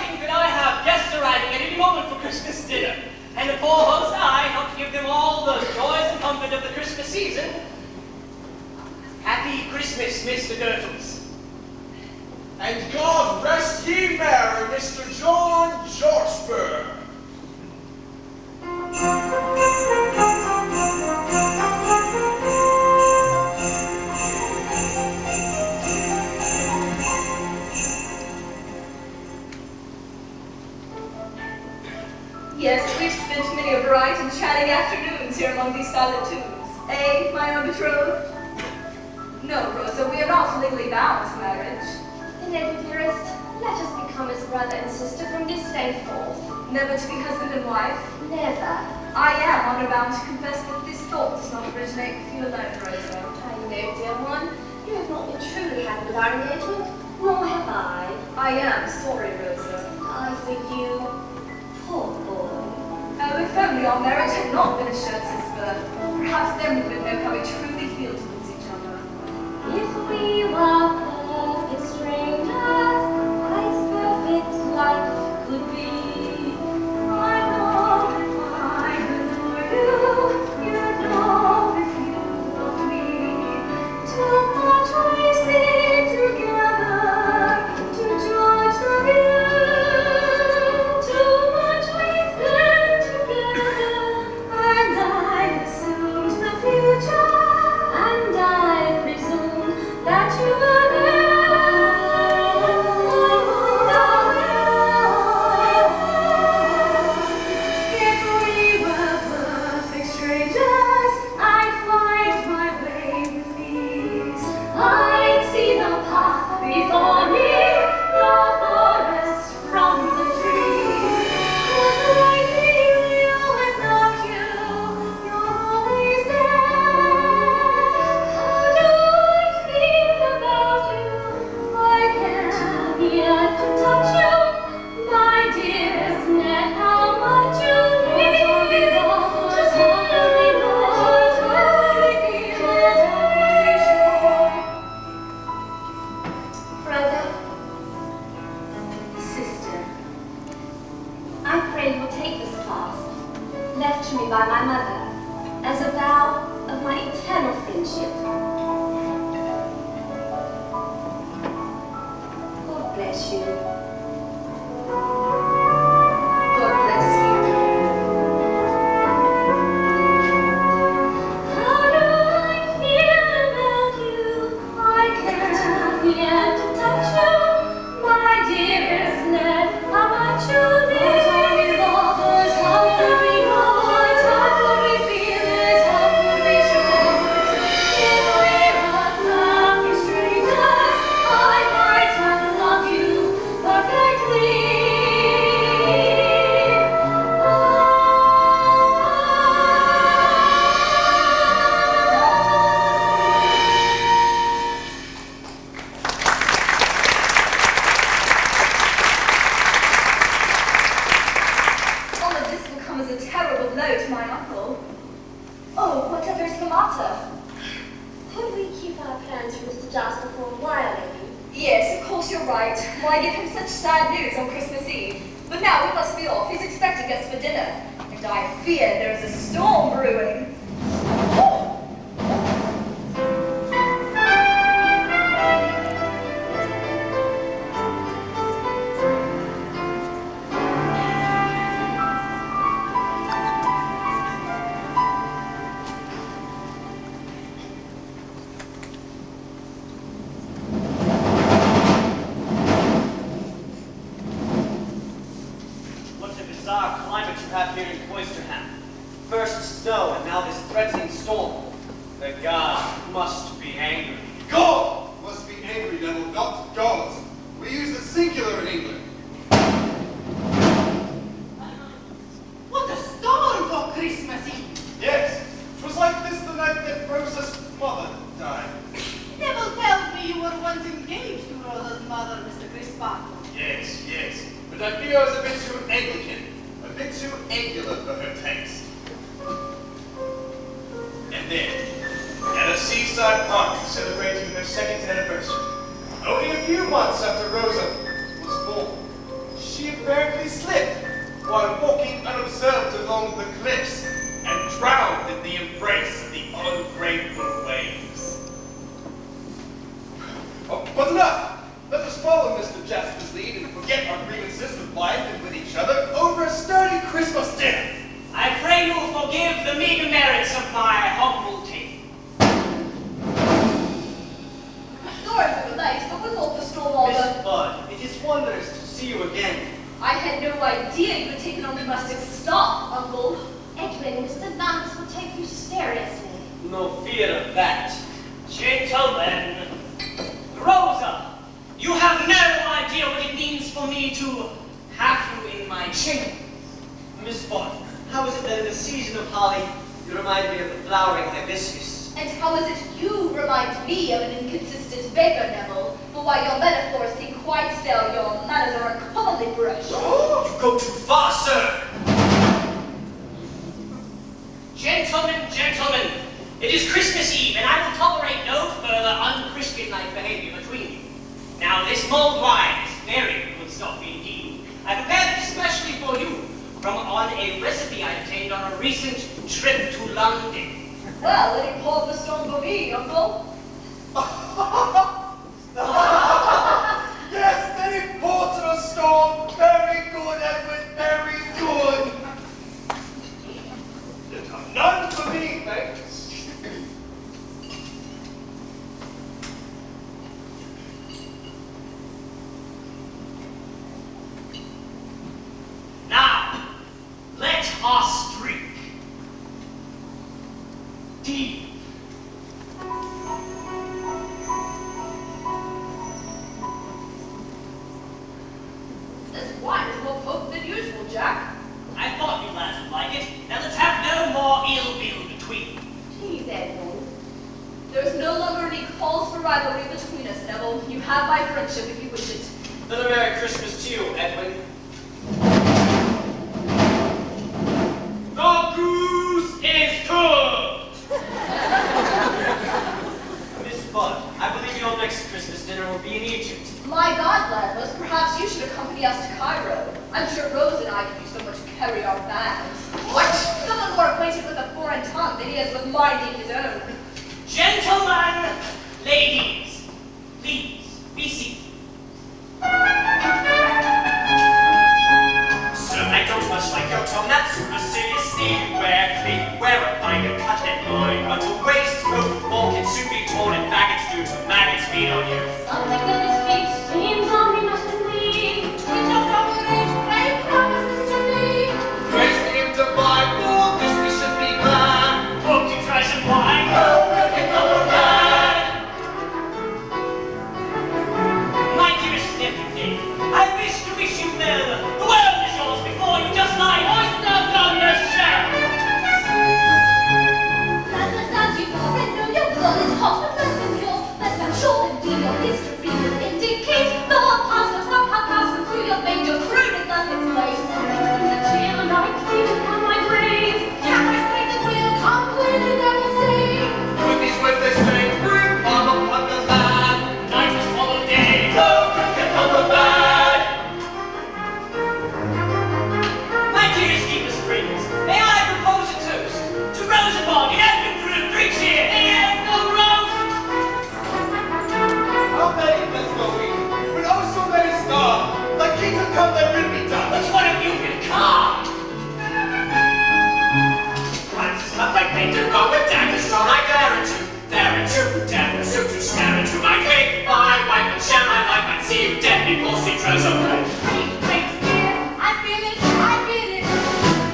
think that I have guests arriving at any moment for Christmas dinner. And the poor host I help give them all the joys and comfort of the Christmas season. Happy Christmas, Mr. Dirtles. And God rest ye merry, Mr. John Jasper. Yes, we've spent many a bright and chatting afternoons here among these silent tombs. Eh, my own betrothed? No, Rosa, we are not legally bound to marriage. Then, Edward, dearest, Let us become as brother and sister from this day forth. Never to be husband and wife? Never. I am honor bound to confess that this thought does not originate with you alone, Rosa. I know, dear one, you have not been truly happy with our engagement, nor have I. I am sorry, Rosa. I for you, poor boy. Oh, if only our marriage had not been assured since birth, perhaps then we would know how we truly feel towards each other. If we were perfect strangers, as perfect life could be, I know if I adore you, you know if you love me. Too much we see together to judge the view. Too much we plan together, and I assumed the future, and I presume that you were there. If we were perfect strangers, I'd find my way with ease. I'd see the path before me, the forest from the trees. Could I feel you without you? You're always there. How do I feel about you? I can't yet to touch you, my dearest Ned. How much you mean to me, Lord, brother, sister, I pray you will take this fast, left to me by my mother, as a vow of my eternal friendship. God bless you. God bless you. How do I feel about you? I can't yet to touch you, my dearest Ned. How much you mean to me, lovers? How could we know it? How could we feel it? How could we show it? If we were perfect strangers, I might have loved you perfectly. All of this will come as a terrible blow to my uncle. Oh, whatever is the matter? Could we keep our plans for Mr. Jasper for a while, Edwin? Yes, of course you're right. Why give him such sad news on Christmas Eve? But now we must be off. He's expecting us for dinner. And I fear there is a storm brewing. What a bizarre climate you have here in Cloisterham. First snow and now this threatening storm. The gods must be angry. God must be angry, devil, not gods. We use the singular in England. What a storm for Christmas Eve! Yes, it was like this the night that Rosa's mother died. Neville tells me you were once engaged to Rosa's mother, Mr. Crispato. Yes, yes, but I fear I was a bit too Anglican, a bit too angular for her taste. And then, at a seaside party celebrating her second anniversary, only a few months after Rosa was born, she apparently slipped while walking unobserved along the cliffs and drowned in the embrace of the ungrateful waves. Oh, but enough! Let us follow Mr. Jasper's lead and forget our grievances with wife and with each other over a sturdy Christmas dinner. I pray you will forgive the meager merits of my humble tale. Sorry we were late, but we thought the storm over. Miss Budd, it is wondrous to see you again. I had no idea you had taken on domestic stock, Uncle. Edwin, Mr. Nance will take you seriously. No fear of that. Gentlemen, Rosa, you have no idea what it means for me to have you in my chamber. Miss Bond, how is it that in the season of holly, you remind me of the flowering hibiscus? And how is it you remind me of an inconsistent Vapor Neville, but while your metaphors seem quite stale, your manners are uncommonly brash. Oh, you go too far, sir! Gentlemen, it is Christmas Eve, and I will tolerate no further unchristian-like behavior between you. Now, this mulled wine is very good stuff indeed. I prepared it especially for you, on a recipe I obtained on a recent trip to London. Well, any pour the strong for me, uncle? Yes, any port of a storm. Very good, Edwin, very good. None for me, thanks. Now, let us drink. Deep. This wine is more potent than usual, Jack. I thought you lads would like it. Now let's have no more ill will between you. Please, Edwin. There is no longer any cause for rivalry between us, Neville. You have my friendship if you wish it. Then a Merry Christmas to you, Edwin. The goose is cooked! Miss Bond, I believe your next Christmas dinner will be in Egypt. My God, Landless, perhaps you should accompany us to Cairo. I'm sure Rose and I could use someone to carry our bags. What? Someone more acquainted with a foreign tongue than he is with minding his own. Gentlemen, ladies, please be seated. Sir, I don't much like your tongue. That's superciliously wear a fine and cutlet line, but to waste more can soon be torn in faggots due to maggots feed on you. Something that this speaks seems ominous to me. Twitch of our age, pray promises to me. Praise him to buy for this we should be glad. Won't you try some wine? Oh, we'll get over that. My dearest nephew, Dave, I wish you well. The world is yours before you, just like oysters on the shell. Landless, as you already know, your blood is hot, but less than pure. Less than sure that we your history will indicate. The past of some have passed through your veins, your crude is thus explained. Something in the chill and I feel upon my grave. Can I say that we'll come clean and never say? With these words they say, bring on upon the land. Night has followed day. Oh, we'll get over that. My dearest deepest friends, may I propose a toast to Rosamond in Edwin Drood, 3 cheer. Here's the roast. How many let's go eat? With oh so many stars, like kingdom come their will be done. Which one of you will come? Glances cut like painter, go with daggers drawn. I dare to stare into my cave. My wife and share my life, I'd see you dead before she throws away. Breaks dear, I feel it, I feel it.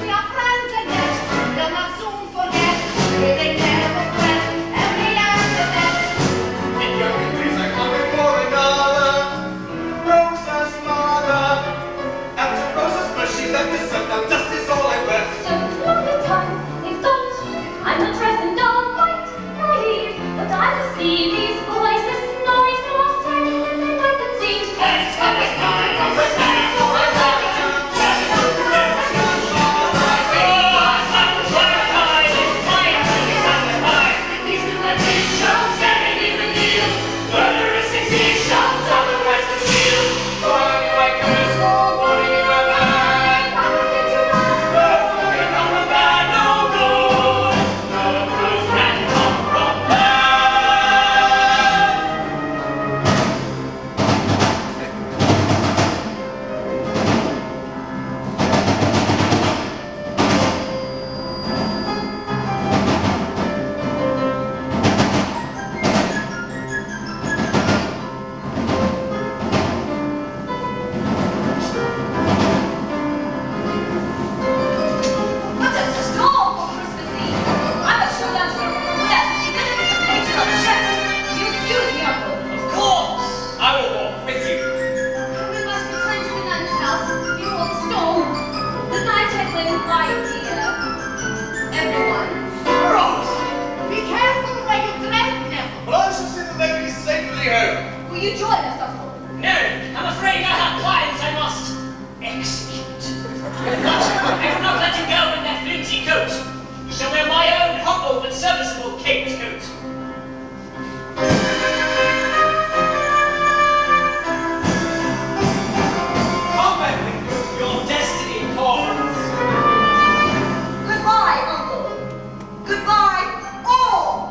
We are friends and yet they'll not soon forget. They never fret, and we after that. In younger days I come before another. Rosa's mother. After Rosa's birth she left us, and now dust is all I wear. So long in time, they thought I'm not dressed in all white, naive, but I will see these boys, this noise, no friend, and then I can see. Let's have a time. you join us, Uncle? No, I'm afraid I have clients I must execute. But I will not let him go in that flimsy coat. He shall wear my own humble but serviceable caped coat. Come, Edwin, your destiny calls. Goodbye, Uncle. Goodbye, all.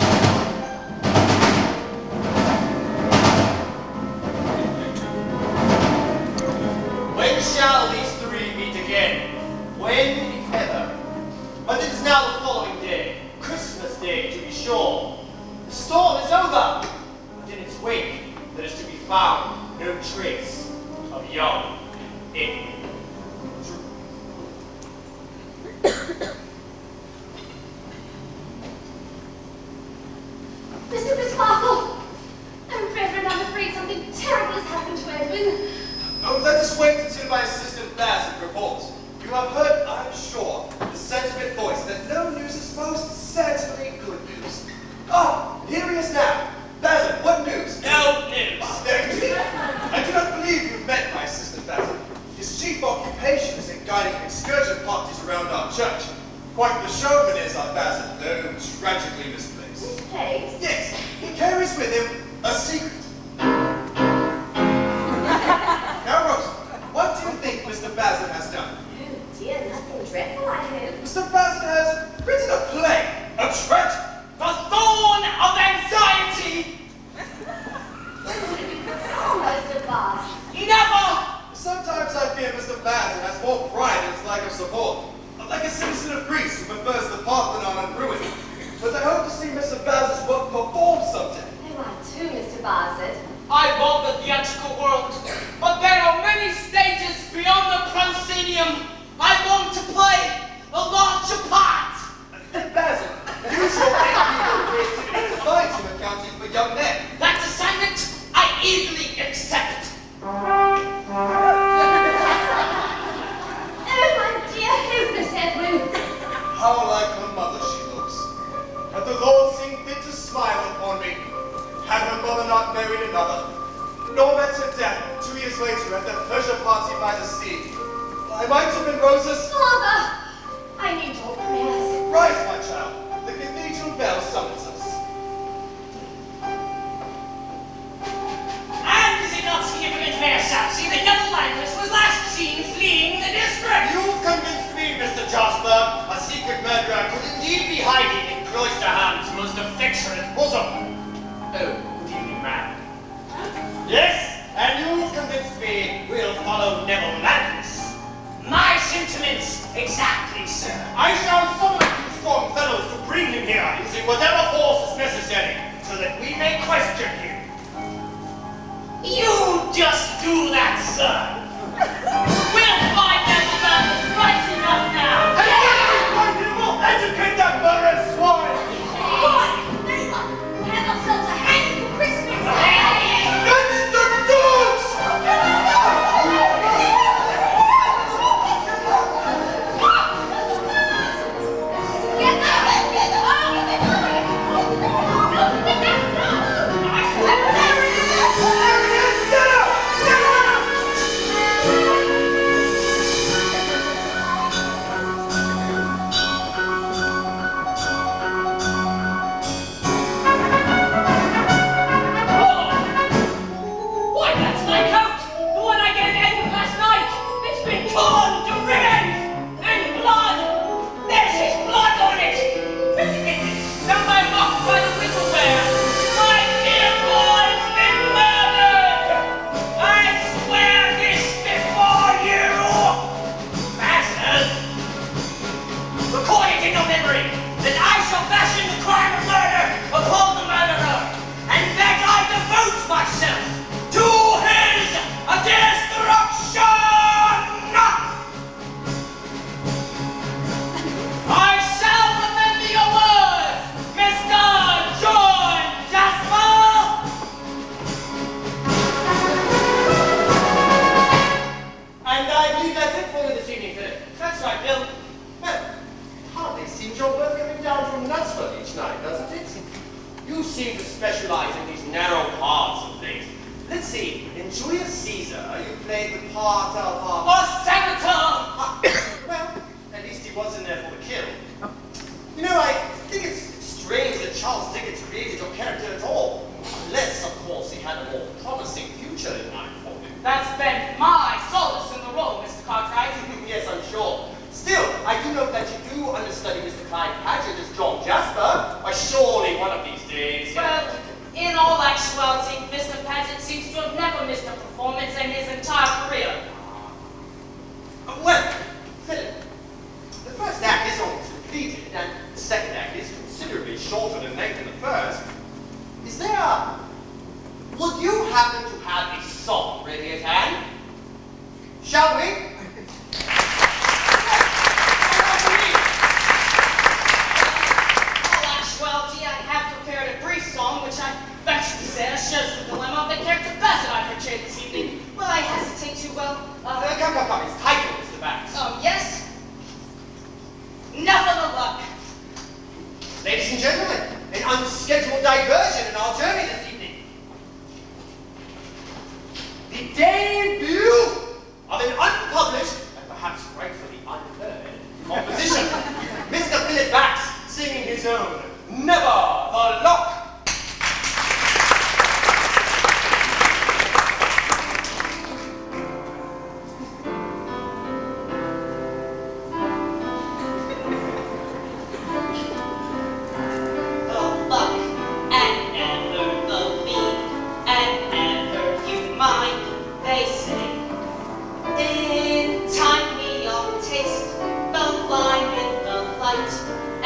When shall these three meet again? When, if ever? But it is now the following day, Christmas Day to be sure. The storm is over, but in its wake there is to be found no trace of young Edwin Drood. Mr. Crisparkle! Oh, Reverend, I'm afraid something terrible has happened to Edwin. Oh, let us wait until my assistant Bassett reports. You have heard, I'm sure, the sentiment voiced that no news is most certainly good news. Ah, here he is now. Bassett, what news? No news. Ah, there you see. I do not believe you've met my assistant Bassett. His chief occupation is in guiding excursion parties around our church. Quite the showman is our Bassett, though tragically misplaced. Misplaced? Yes, he carries with him a secret. Now, Rose, what do you think Mr. Bassett has done? Oh dear, nothing dreadful, I hope. Mr. Bassett has written a play, a tragedy. The thorn of anxiety! Mr. Bart. Never! Sometimes I fear Mr. Bassett has more pride in his lack of support. Like a citizen of Greece who prefers the Parthenon and ruin. But I hope to see Mr. Bassett's work performed someday. Oh, I too, Mr. Bassett. I love the theatrical world, but there are many stages beyond the proscenium. I want to play a larger part. Bassett, use your enviable creativity to find some accounting for young men. That assignment I eagerly accept. Oh, my dear hopeless Edwin. How like her mother she looks. Had the Lord seen fit to smile upon me, had her mother not married another, nor met her death 2 years later at that pleasure party by the sea, I might have been Rosa's. Father, I need your prayers. Rise, my child. The cathedral bell summons us. And is it not significant, Mayor Sapsy, that young Landless was last seen fleeing the district? You've convinced me, Mr. Jasper. A secret murderer could indeed be hiding in Cloisterham's most affectionate bosom. Oh, good evening, ma'am. Yes, and you've convinced me we'll follow Neville Landless. My sentiments, exactly, sir. I shall summon a few strong fellows to bring him here, using whatever force is necessary, so that we may question him. You just do that, sir. We'll find Neville Landless right enough now. Educate that murderous swine! Boy, anyone, we have ourselves a hanging for Christmas. That's the dogs! Why, that's my coat! The one I gave Edwin last night! It's been torn to ribbons! And blood! There's his blood on it! Am I mocked by the little bear? My dear boy's been murdered! I swear this before you! Bastard! Record it in your memory that I shall fashion the crime of murder upon the murderer, and that I devote myself to his destruction! I shall remember your words, Mr. John Jasper! And I believe that's it for you this evening, Philip. That's right, Bill. Well, hardly seems your birth coming down from Knutsford each night, doesn't it? You seem to specialize in these narrow parts of things. Let's let's see. In Julius Caesar, you played the part of A senator! well, at least he wasn't there for the kill. You know, I think it's strange that Charles Dickens created your character at all. Unless, of course, he had a more promising future in mind for him. That's been my solace in the role, Mr. Cartwright. Yes, I'm sure. Still, I do note that you do understudy Mr. Clyde Paget as John Jasper. Why, surely one of these days. Well, in all actuality, Mr. Paget seems to have never missed a performance in his entire career. Well, Philip, the first act is almost completed, and the second act is considerably shorter in length than the first. Is there a... Would you happen to have a song ready at hand? Shall we? Shows the dilemma of the character Bassett I portrayed this evening. Will I hesitate to, Come. It's title, Mr. Bax. Yes? Enough of the luck. Ladies and gentlemen, an unscheduled diversion in our journey this evening. The debut of an unpublished, and perhaps rightfully unheard, composition. Mr. Philip Bax singing his own Never the Lock.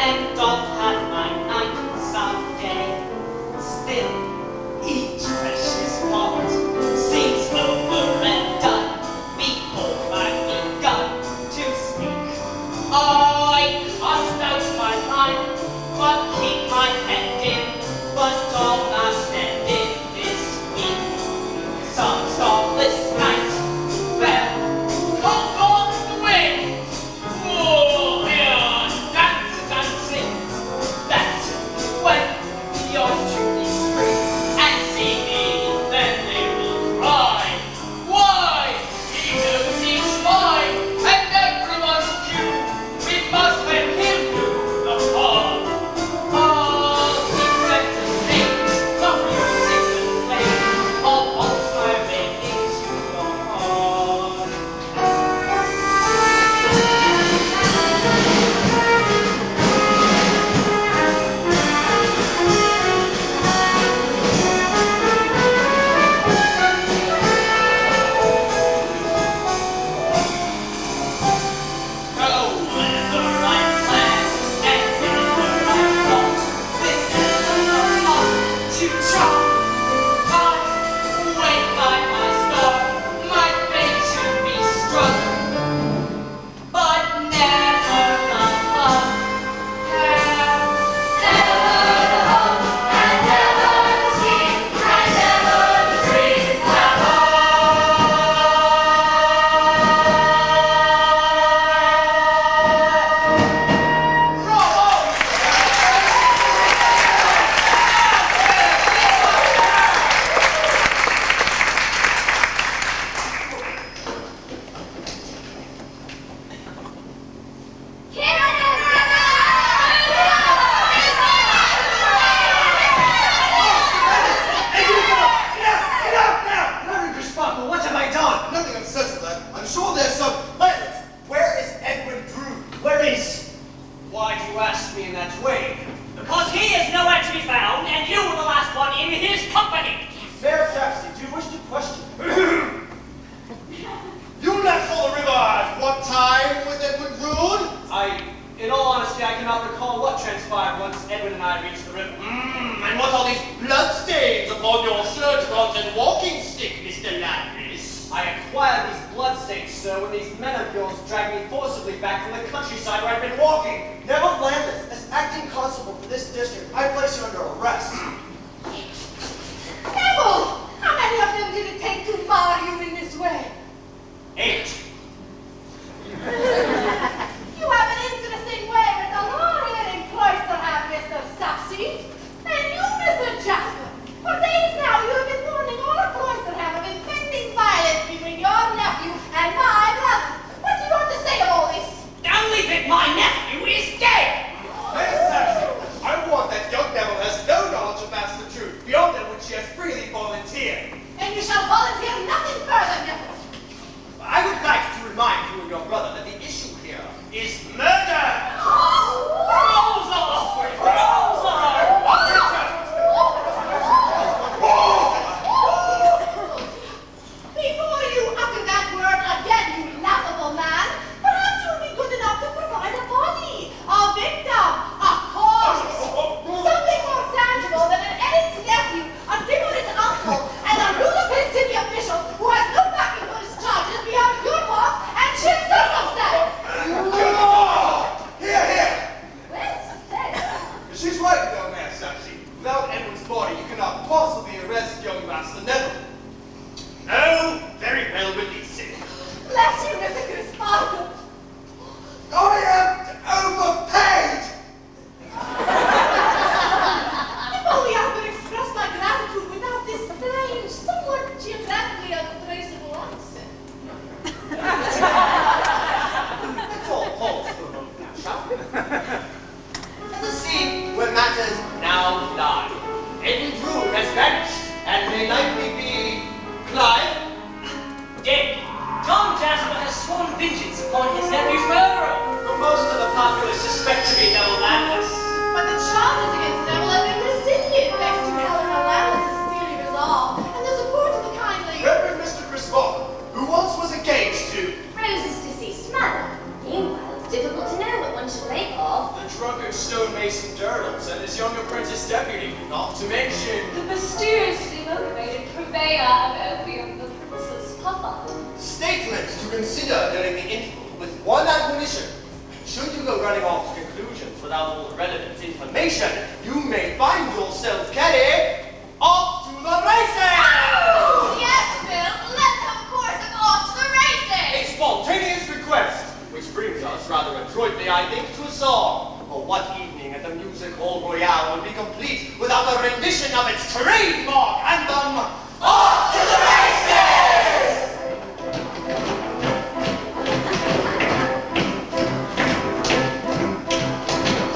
And don't have my night someday. And you, Mr. Jasper, for days now you have been warning all employees that have cannot possibly arrest young Master Neville. No, very well, release him. Bless you, Mr. Goosebumps. I am overpaid! If only I could express my gratitude without this strange, somewhat geographically untraceable accent. Let's all pause for a moment now, shall we? Let us see where matters now lie. Edwin Drood has vanished, and may likely be Clive. Dead. John Jasper has sworn vengeance upon his nephew's murderer. For most of the populace suspect to be Neville Landless. But the charges against Neville have been rescinded thanks to Helena Landless's steely resolve and the support of the kindly Reverend Mr. Griswold, who once was engaged to Rose's deceased mother. Meanwhile, it's difficult to know what one should make of. The drunkard stonemason Durdles and his young apprentice deputy, not to mention The mysteriously motivated purveyor of opium, the prince's papa. Statements to consider during the interval with one admonition. Should you go running off to conclusions without all the relevant information, you may find yourself carried off to the races! Yes, Bill, let's have a course of off to the races! A spontaneous request, which brings us rather adroitly, I think, to a song. For what evening at the Music Hall Royale would be complete without a rendition of its trademark anthem, Off to the Races!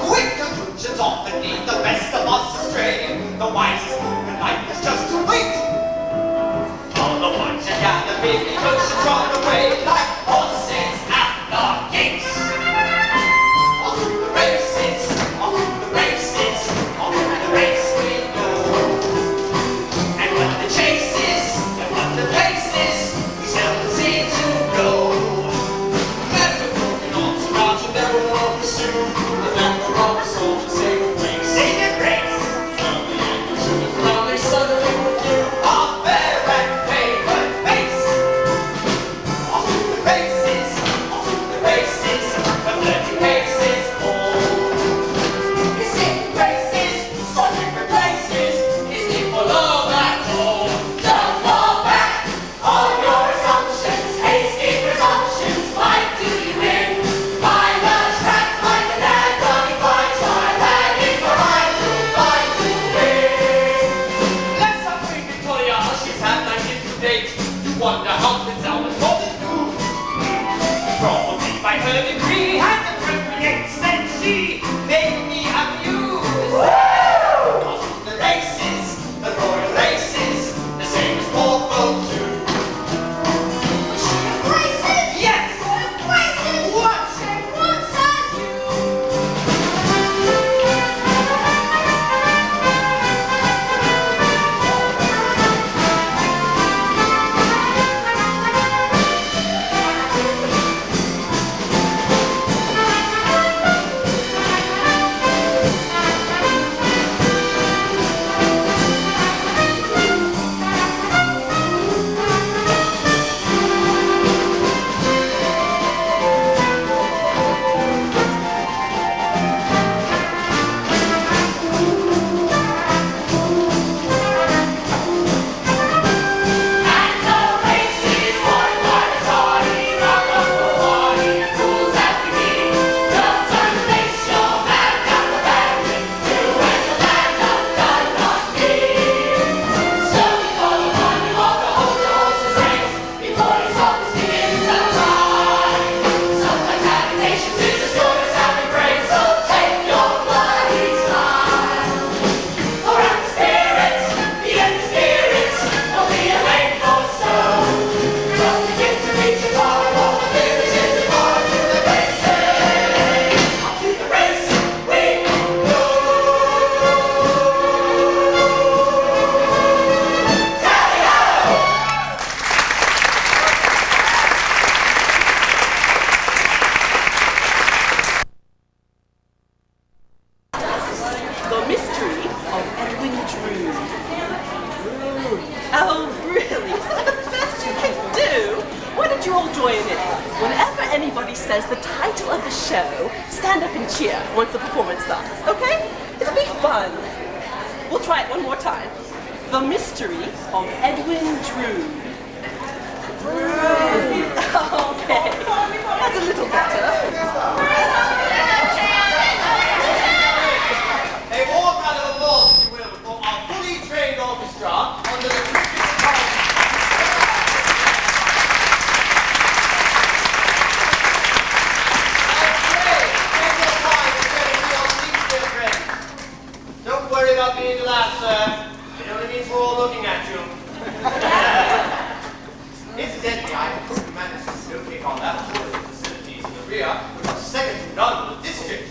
Quick conclusions often lead the best of us astray. The wisest move in life is just to wait. All the ones you gather, baby, should run away like horses at the gates. Off to the races, off to the races, off to the race we go. And what the chase is, and what the pace is, we seldom seem to go. Never broken on to march and never will pursue. The man will always hold the same way. Sing and race. From the angle to the crown, they suddenly will do our fair and favored face. Off to the races, but 30 paces more. It's taking races, stopping for places, is equal all that all. Don't fall back on your assumptions, hasty presumptions, might do you in. Find the track like a dad running by, try lagging behind, you'll find you win. Let's not bring Victoria, she's had 9 years to date. You wonder how Prince Albert got it through. Probably by her degree and appropriates, and she made me amuse. Off to the races, the royal races, the same as poor folk do. Races? Yes! Races? What? Once as you! And the races won by the party, rock up the party, fools at the gate. Don't turn to face your man down the barrier, to enter land of done not be. So we follow on, you ought to hold your horse's reins, before his focus begins to ride. Sometimes having patience is as good as having brains, so take your bloody time. Around the spirits, the end is near it, will be a lane or so. Don't begin to reach your power, all the villages are far to the races. Off to the race we go. Tally-ho! The Mystery of Edwin Drood. Oh, really? Is that the best you can do? Why don't you all join in? Whenever anybody says the title of the show, stand up and cheer once the performance starts, okay? It'll be fun. We'll try it one more time. The Mystery of Edwin Drood. Okay, that's a little better. A warm round of applause, if you will, for our fully trained orchestra under the Don't worry about being the last, sir. It only means we're all looking at you. Incidentally, I hope you managed to locate our laboratory facilities in the rear, which are second to none in the district.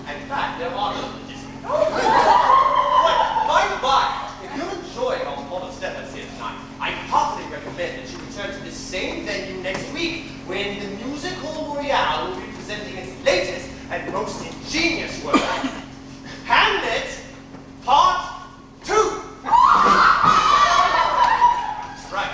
In fact, there are none in the district. But, by the by, if you're enjoying our modest efforts here tonight, I heartily recommend that you return to this same venue next week, when the Music Hall Royale will be presenting its latest and most ingenious work, Hamlet, Part 2! Right.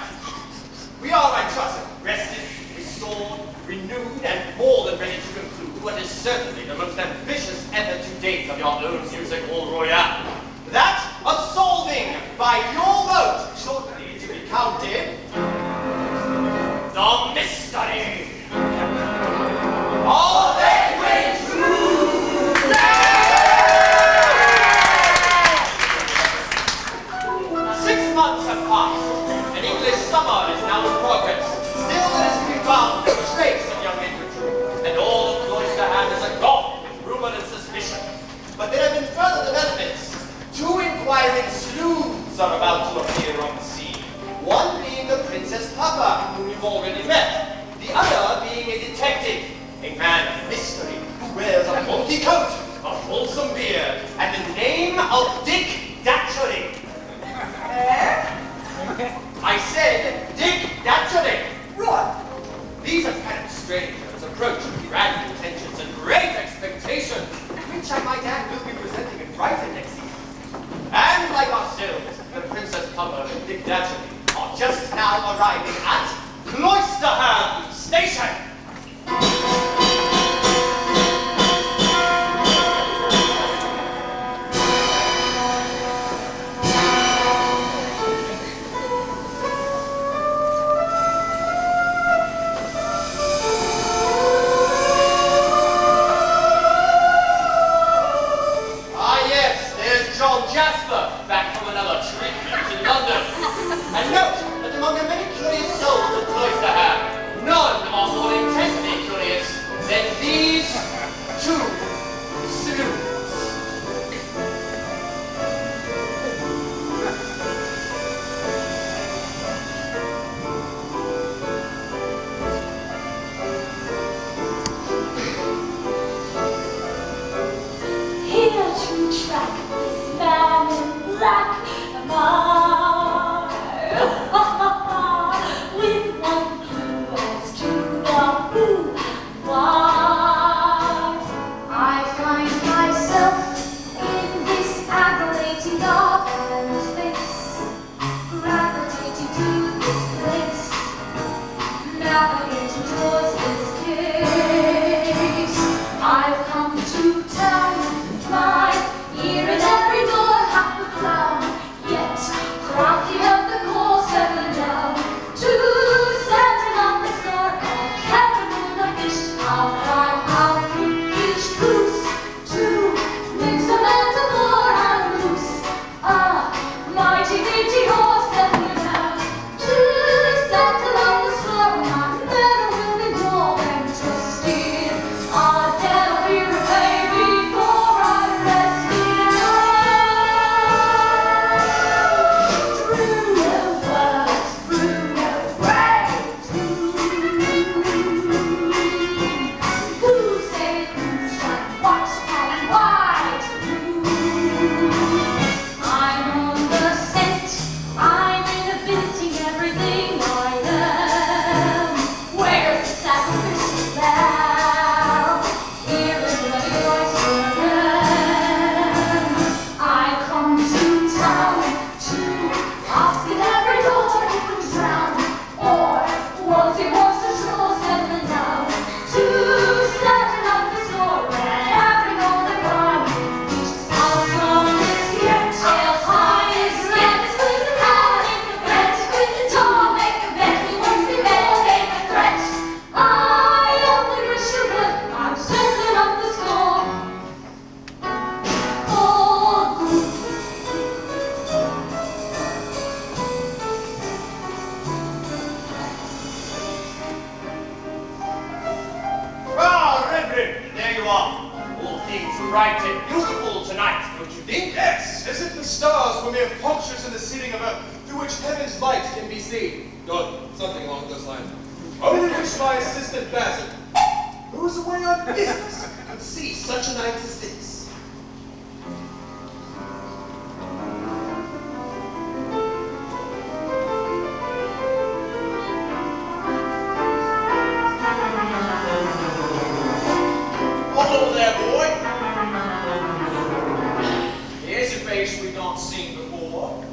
We are, I trust, rested, restored, renewed, and more than ready to conclude what is certainly the most ambitious effort to date of your own Music Hall Royale. That of solving, by your vote, shortly to be counted, the mystery of Edwin Drood! 6 months have passed. An English summer is now in progress. Still there is to be found no trace of young Edwin Drood, and all of Cloisterham is agog with rumor and suspicion. But there have been further developments. 2 inquiring sleuths are about to appear on the scene. One being the Princess Papa, whom you've already met. The other being a detective, a man of mystery, who wears a bulky coat, a fulsome beard, and the name of Dick Datchery. I said Dick Datchery. Right. These are kind of strangers approach with grand intentions and great expectations, which I might add will be presenting in Brighton next season. And like ourselves, the Princess Papa and Dick Datchery are just now arriving at Cloisterham Station. And note that among the many curious souls of Cloisterham, none are more intensely curious than these 2 sleuths. Here to track this man in black, am I? With one clue as to the who and why. I find myself in this aggravating dark space, gravitating to this place, navigating towards this case. I've come to turn my ear in every door half the clown, yet stars were mere punctures in the ceiling of Earth, through which heaven's light can be seen. Good, something along those lines. Only wish my assistant Basil, who is away on business, could see such a night as this. Hello there, boy. Here's a face we've not seen before.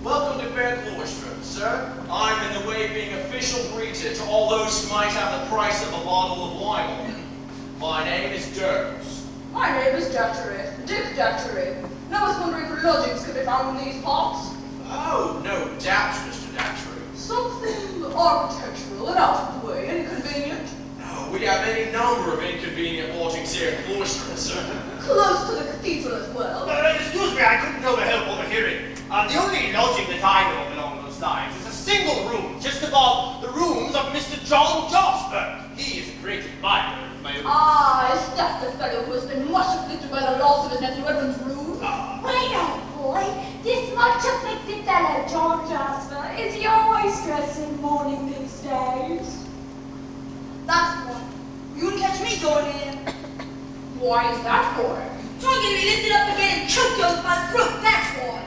Welcome to Fair Cloister, sir. I'm in the way of being official greeter to all those who might have the price of a bottle of wine. My name is Dirks. My name is Datchery, Dick Datchery. And I was wondering if lodgings could be found in these parts. Oh, no doubt, Mr. Datchery. Something architectural and out of the way, inconvenient. Oh, we have any number of inconvenient lodgings here at Cloister, sir. Close to the cathedral as well. Excuse me, I couldn't help overhearing. The only lodging that I know along those lines is a single room just above the rooms of Mr. John Jasper. He is a great admirer of my own. Ah, is that the fellow who has been much afflicted by the loss of his nephew Edwin Drood? Wait up, boy. This much afflicted fellow, John Jasper, is he always dressed in mourning these days? That's one. You wouldn't catch me going in. Why is that for? Trying to be lifted up again and choked over by the throat, that's why.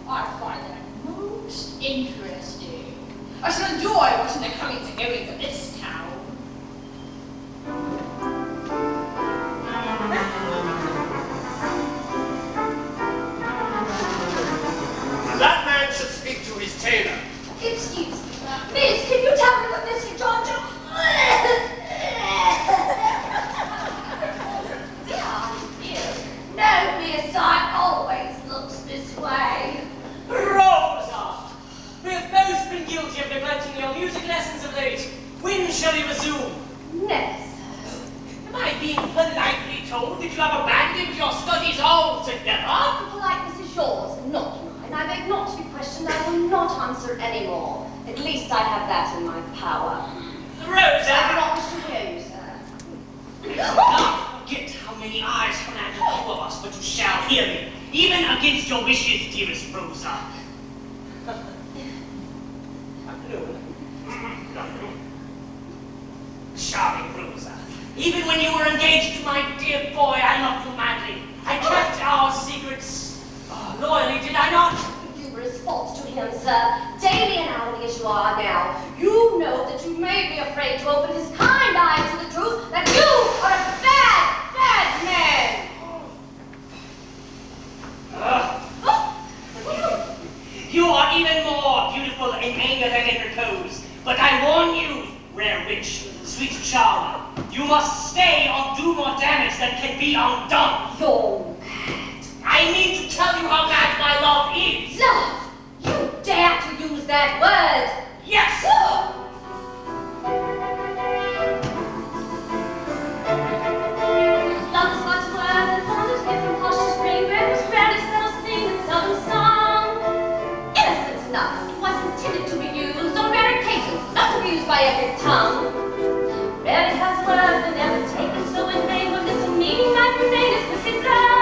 I find that most interesting. I shall enjoy watching the comings and goings of this town. That man should speak to his tailor. Excuse me, miss, can you tell me what Mr. John Jasper... No, miss, I always looks this way. Rosa! We have both been guilty of neglecting your music lessons of late. When shall we resume? Never, sir. Am I being politely told that you have abandoned your studies altogether? The politeness is yours, not mine. I beg not to be questioned. I will not answer anymore. At least I have that in my power. I do Rosa! not wish to hear you, sir. Do not forget how many eyes command all of us, but you shall hear me, even against your wishes, dearest Rosa. Charming Rosa. Even when you were engaged to my dear boy, I loved you madly. I kept our secrets loyally, did I not? You were as false to him, sir, daily and hourly as you are now. You know that you made me afraid to open his kind eyes to the truth that you are a bad, bad man. You are even more beautiful in anger than in repose. But I warn you, rare witch, sweet charmer, you must stay or do more damage than can be undone. You're mad. I mean to tell you how mad my love is. Love! You dare to use that word! Yes! Love is much more than wonders given from luscious spring, where it was rarely settled sing and seldom sung. Innocent enough, it was intended to be used on rare occasions, not abused by every tongue. Rarely has word been ever taken so in vain, but little meaning I remain is with his love.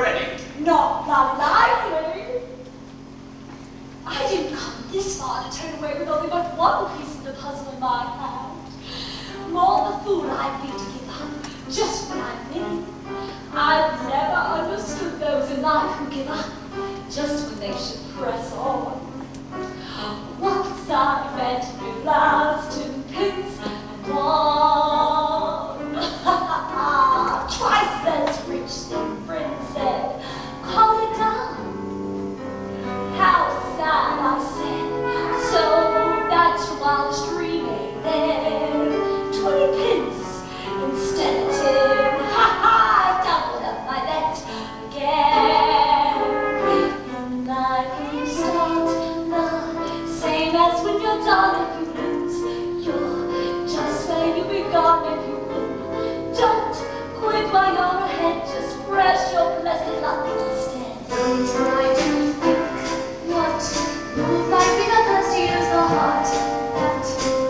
already? Not likely. I didn't come this far to turn away with only but one piece of the puzzle in my hand. More the fool I'd be to give up just when I'm winning. I've never understood those in life who give up just when they should press on. Once I meant to be last 2 pence and one. Twice as rich, then friend said, call it done. How sad, I said, so that's your wildest dream, ain't there? 20 pence instead of 10. I doubled up my bet again. In life you start the same as when you're done. If you lose, you're just where you begun. If you win, don't quit while you're ahead. Just press your blessed luck instead. Don't try to think what move might be the best. Use the heart that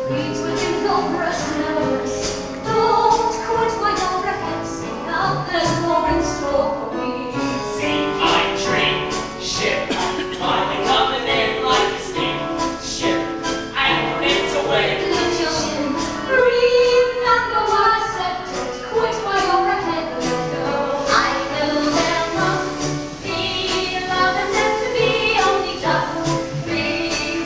beats within your breast. Never rest. Don't quit while you're ahead. See now there's more in store for me. See my dream ship finally coming in like a steamship, anchoring to win. Lift your chin. Remember what I said. Don't quit while you're ahead. Let go. I know there must be love and meant to be only just 3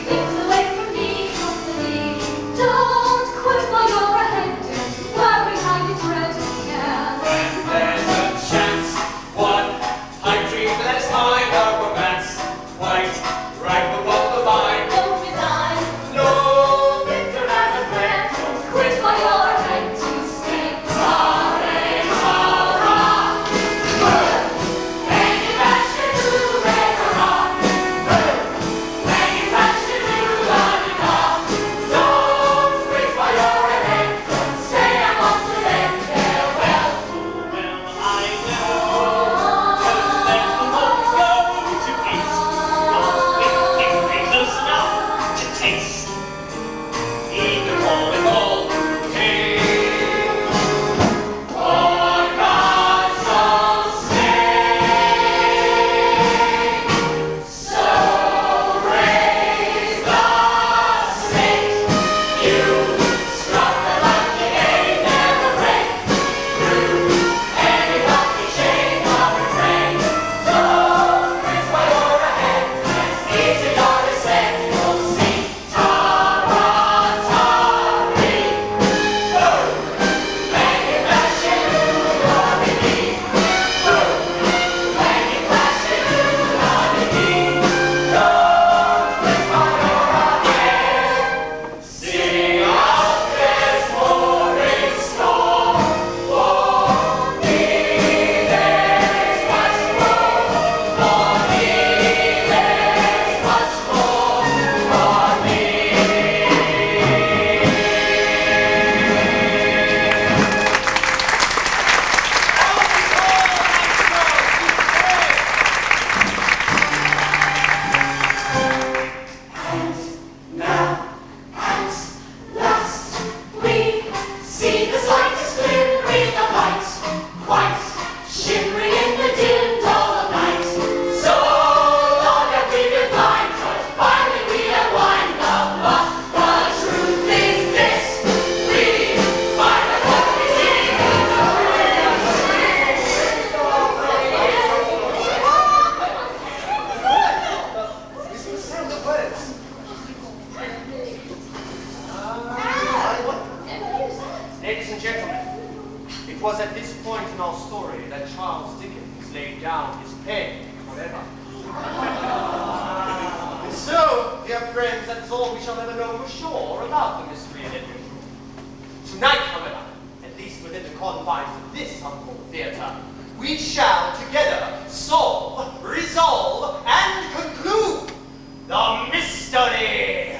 weeks away from me company. Don't quit while you're ahead. Don't worry how you tread. Yeah. When there's a chance, one pipe dream, let's find our romance. White, right above the vine. Don't resign. No victor has a threat. Don't quit while you're ahead. To stay. Sorry, Don't quit while you're ahead. Say I want to let farewell. Well, I will. Just let the moment go to east. Not if we're close enough to taste. Even all in all, take for God's own sake. So raise the stake. You struck the lucky game, never break through any lucky shade of refrain. Don't quit while you're ahead. It's easy on his head. You'll see. Ta-ra-ta-ree. Boom. Bang it, bash it, ooh-ah-dee-dee. Boom. Bang it, bash it, ooh-ah-dee-dee. Don't quit while you're ahead. Sing out, there's more in store for me. There's much more for me. There's much more for me. Now, at last, we see the slightest glimmering of light, quite shimmering in the dim dawn of night. So long have we been blind, but finally we have won the bluff. The truth is this: we find a perfect It's the sound of words. Ladies and gentlemen, it was at this point in our story that Charles Dickens laid down his pen forever. And so, dear friends, that is all we shall ever know for sure about the mystery of Edwin Drood. Tonight, however, at least within the confines of this humble theatre, we shall together solve, resolve, and conclude the mystery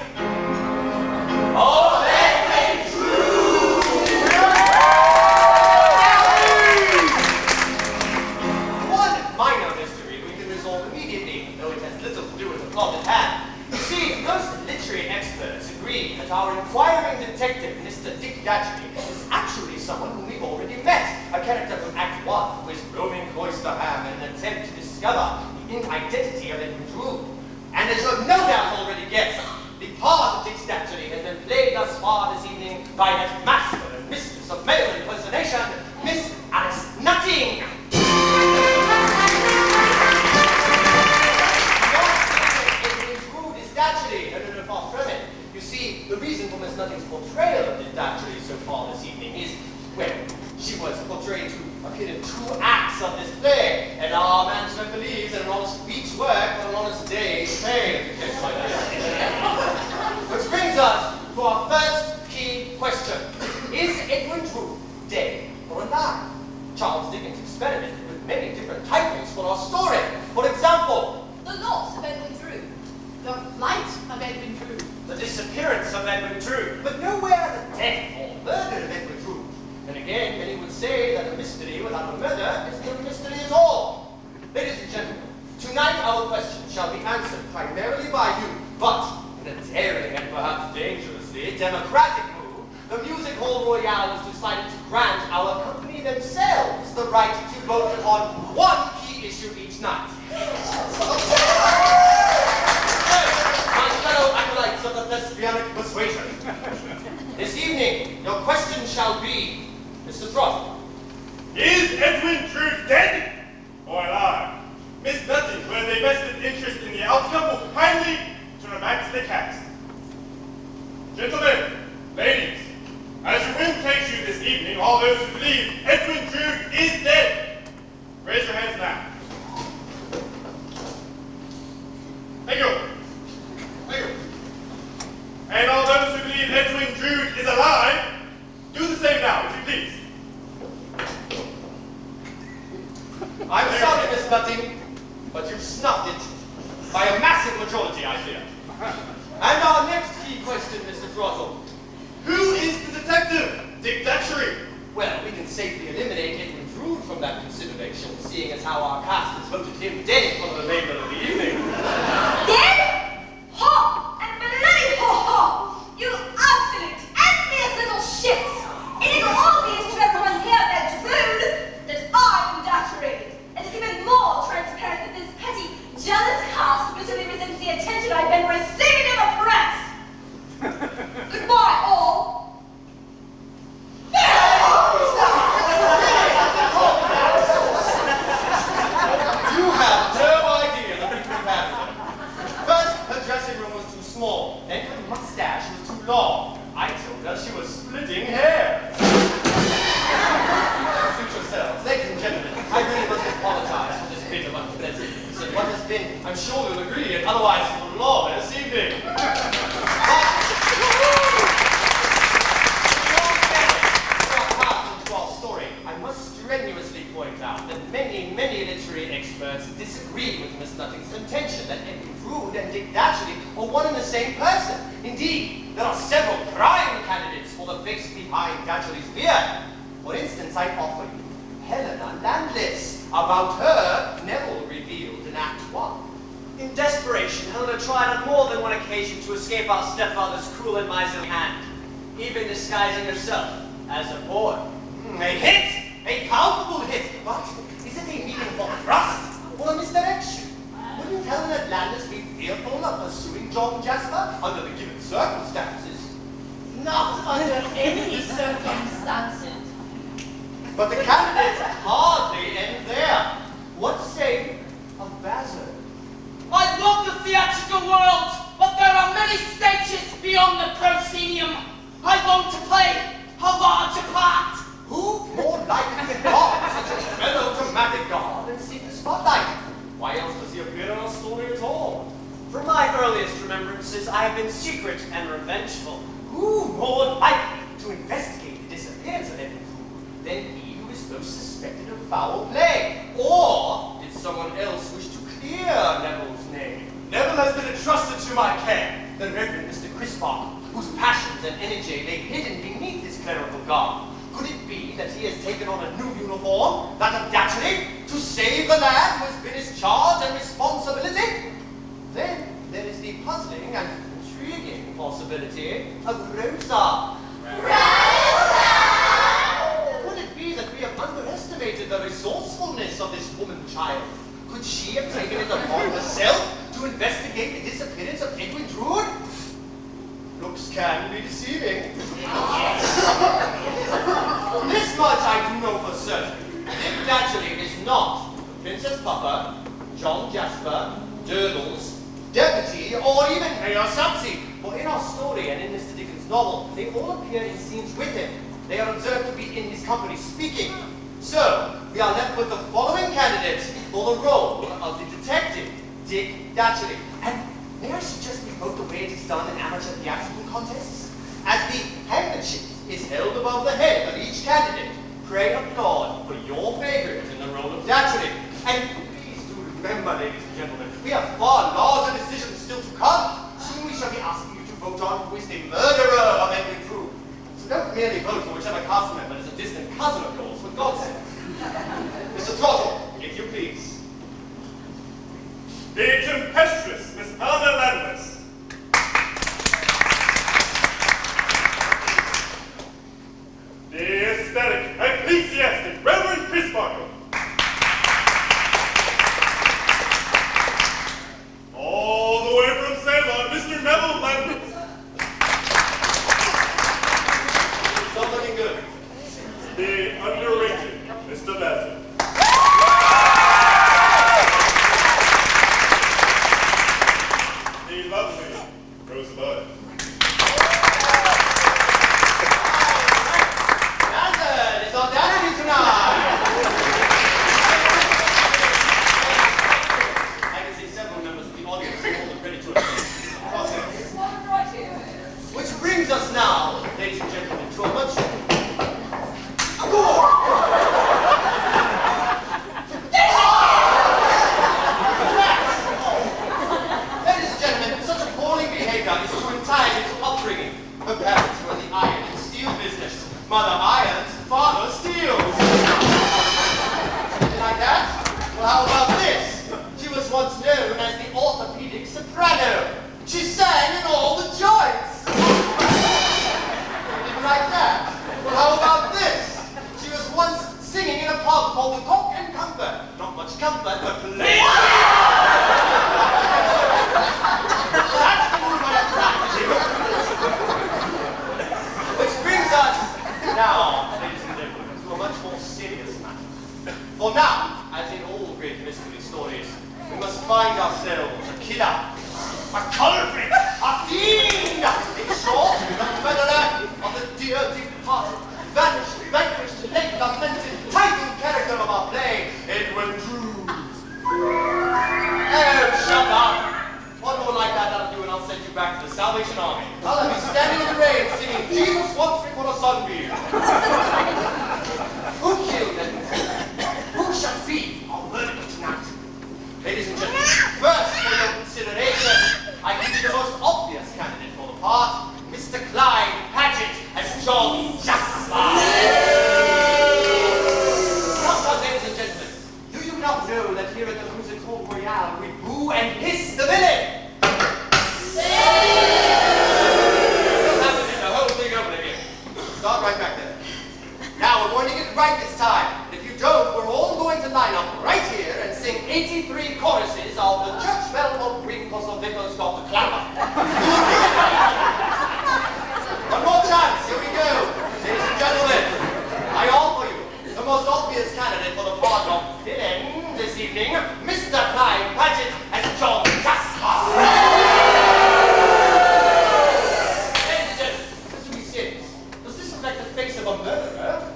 of Edwin Drood. One minor mystery we can resolve immediately, though it has little to do with the plot at hand. You see, most literary experts agree that our inquiring detective, Mr. Dick Datchery, is actually someone whom we've already met, a character from Act 1 who is roaming Cloisterham in an attempt discover the identity of Edwin Drood. And as you have no doubt already guessed, the part of Dick's destiny has been played thus far this evening by that master and mistress of male impersonation, Miss Alice Nutting. Edwin Drood is naturally a little far from it. You see, the reason for Miss Nutting's portrayal of Dick Datchery so far this evening is, well, she was portrayed to appear in 2 acts of this play, and our management believes that an honest week's work for an honest day's pay, if you catch my drift. Which brings us to our first key question. Is Edwin Drood dead or alive? Charles Dickens experimented with many different titles for our story. For example, The Loss of Edwin Drood. The Flight of Edwin Drood. The Disappearance of Edwin Drood. But nowhere the death or murder of Edwin Drood. And again, many would say that a mystery without a murder is no mystery at all. Ladies and gentlemen, tonight our question shall be answered primarily by you, but in a daring and perhaps dangerously democratic move, the Music Hall Royale has decided to grant our company themselves the right to vote upon one key issue each night. My fellow acolytes of the Thespianic persuasion, this evening your question shall be, Mr. Throttle. Is Edwin Drood dead or alive? Miss Nutting, who has a vested interest in the outcome, will kindly turn back to the cast. Gentlemen, ladies, as your whim takes you this evening, all those who believe Edwin Drood is dead, raise your hands now. Thank you. Thank you. And all those who believe Edwin Drood is alive, do the same now, if you please. I'm sorry, Miss Nutting, but you've snuffed it by a massive majority, I fear. And our next key question, Mr. Throttle. Who is the detective? Dick Datchery. Well, we can safely eliminate Edwin Drood from that consideration, seeing as how our cast has voted him dead for the remainder of the evening. Dead? Ha! And bloody ha-ha! You absolute envious little shits! It is obvious to everyone here that Drood, that I am Datchery. And it's even more transparent that this petty, jealous cast bitterly resents the attention I've been receiving in the press. Goodbye, all. You have no idea the people who have them. First, her dressing room was too small. Then her mustache was too long. I told her she was splitting hair. Suit yourselves, ladies and gentlemen. I really must apologize for this bit of unpleasantness. And what has been, I'm sure you'll agree, an otherwise flawless evening. I must strenuously point out that many literary experts disagree with Miss Nutting's contention that Edwin Drood and Dick Datchery are one and the same person. Indeed, there are several prime candidates for the face behind Datchery's beard. For instance, I offer you Helena Landless. About her, Neville revealed in Act 1. In desperation, Helena tried on more than one occasion to escape our stepfather's cruel and miserly hand, even disguising herself as a boy. A hit! A palpable hit! But is it a meaningful thrust or a misdirection? Wouldn't Helena Landless be fearful of pursuing John Jasper under the given circumstances? Not under any circumstances. But the candidates hardly end there. What say of Basil? I love the theatrical world, but there are many stages beyond the proscenium. I long to play a larger part. Who more likely than God, such a melodramatic God, than seek the spotlight? Why else does he appear in our story at all? From my earliest remembrances, I have been secret and revengeful. Who more likely to investigate the disappearance of Edwin Drood than he who is most suspected of foul play? Or did someone else wish to clear Neville's name? Neville has been entrusted to my care, the Reverend Mr. Crispark, whose passions and energy lay hidden beneath his clerical garb. Could it be that he has taken on a new uniform, that of Datchery, to save the lad who has been his charge and responsibility? Then there is the puzzling and intriguing possibility of Rosa. Rosa! Could it be that we have underestimated the resourcefulness of this woman-child? Could she have taken it upon herself to investigate the disappearance of Edwin Drood? Looks can be deceiving. This much I do know for certain. Dick Datcherly is not Princess Puffer, John Jasper, Durdles, Deputy, or even Mayor Subsy. For in our story and in Mr. Dickens' novel, they all appear in scenes with him. They are observed to be in his company speaking. So, we are left with the following candidates for the role of the detective, Dick Datcherly. And may I suggest we vote the way it is done in amateur theatrical contests? As the handkerchief is held above the head of each candidate, pray applaud for your favorite in the role of Datcherly. And please do remember, ladies and gentlemen, we have far larger decisions still to come. Soon we shall be asking you to vote on who is the murderer of Edwin Drood. So don't merely vote for whichever cast member is a distant cousin of yours, for God's sake. Mr. Throttle, if you please. The tempestuous Miss Anna Landless. The aesthetic, ecclesiastic, Reverend Crisparkle. All the way from Ceylon, Mr. Neville Landless. Something good. The underrated Mr. Basil. The lovely Rosebud. Basil, it's all down to you tonight. I can see several members of the audience more than ready to attend. Which brings us now, ladies and gentlemen, to a much... Ladies and gentlemen, such appalling behavior is due entirely to upbringing. Her parents were in the iron and steel business. Mother irons, father steals. Something like that? Well, how about this? She was once known as the orthopedic soprano. She sang in all the joints. Something like that? Well, how about this? She was once singing in a pub called the Cock and Comfort. Not much comfort, but play. That's the move I have tried to do. Which brings us now, ladies and gentlemen, to a much more serious matter. For now, as in all great mystery stories, we must find ourselves a killer, a culprit, a fiend, in short, the murderer of the dear departed, vanished, vanquished, late lamented, title character of our play, Edwin Drood. Oh, shut up! One more like that out of you and I'll send you back to the Salvation Army. I'll have you standing in the rain singing, Jesus walks before a sunbeam. Who killed Edwin Drood? Who shall be our murderer tonight? Ladies and gentlemen, first for your consideration, I give you the most obvious candidate for the part, Mr. Clyde Paget as John Jasper. Now, ladies and gentlemen, do you not know that here at the Music Hall Royale we boo and hiss the villain? What's happening? The whole thing over again. Start right back there. Now, we're going to get it right this time. If you don't, we're all going to line up right here and sing 83 choruses of the church bell of Green Castle Vickers got the clapper. One more chance, here we go. Ladies and gentlemen, I offer you the most obvious candidate for the part of villain this evening, Mr. Clyde Paget as John Jasper. Ladies and gentlemen, just to be serious, does this look like the face of a murderer?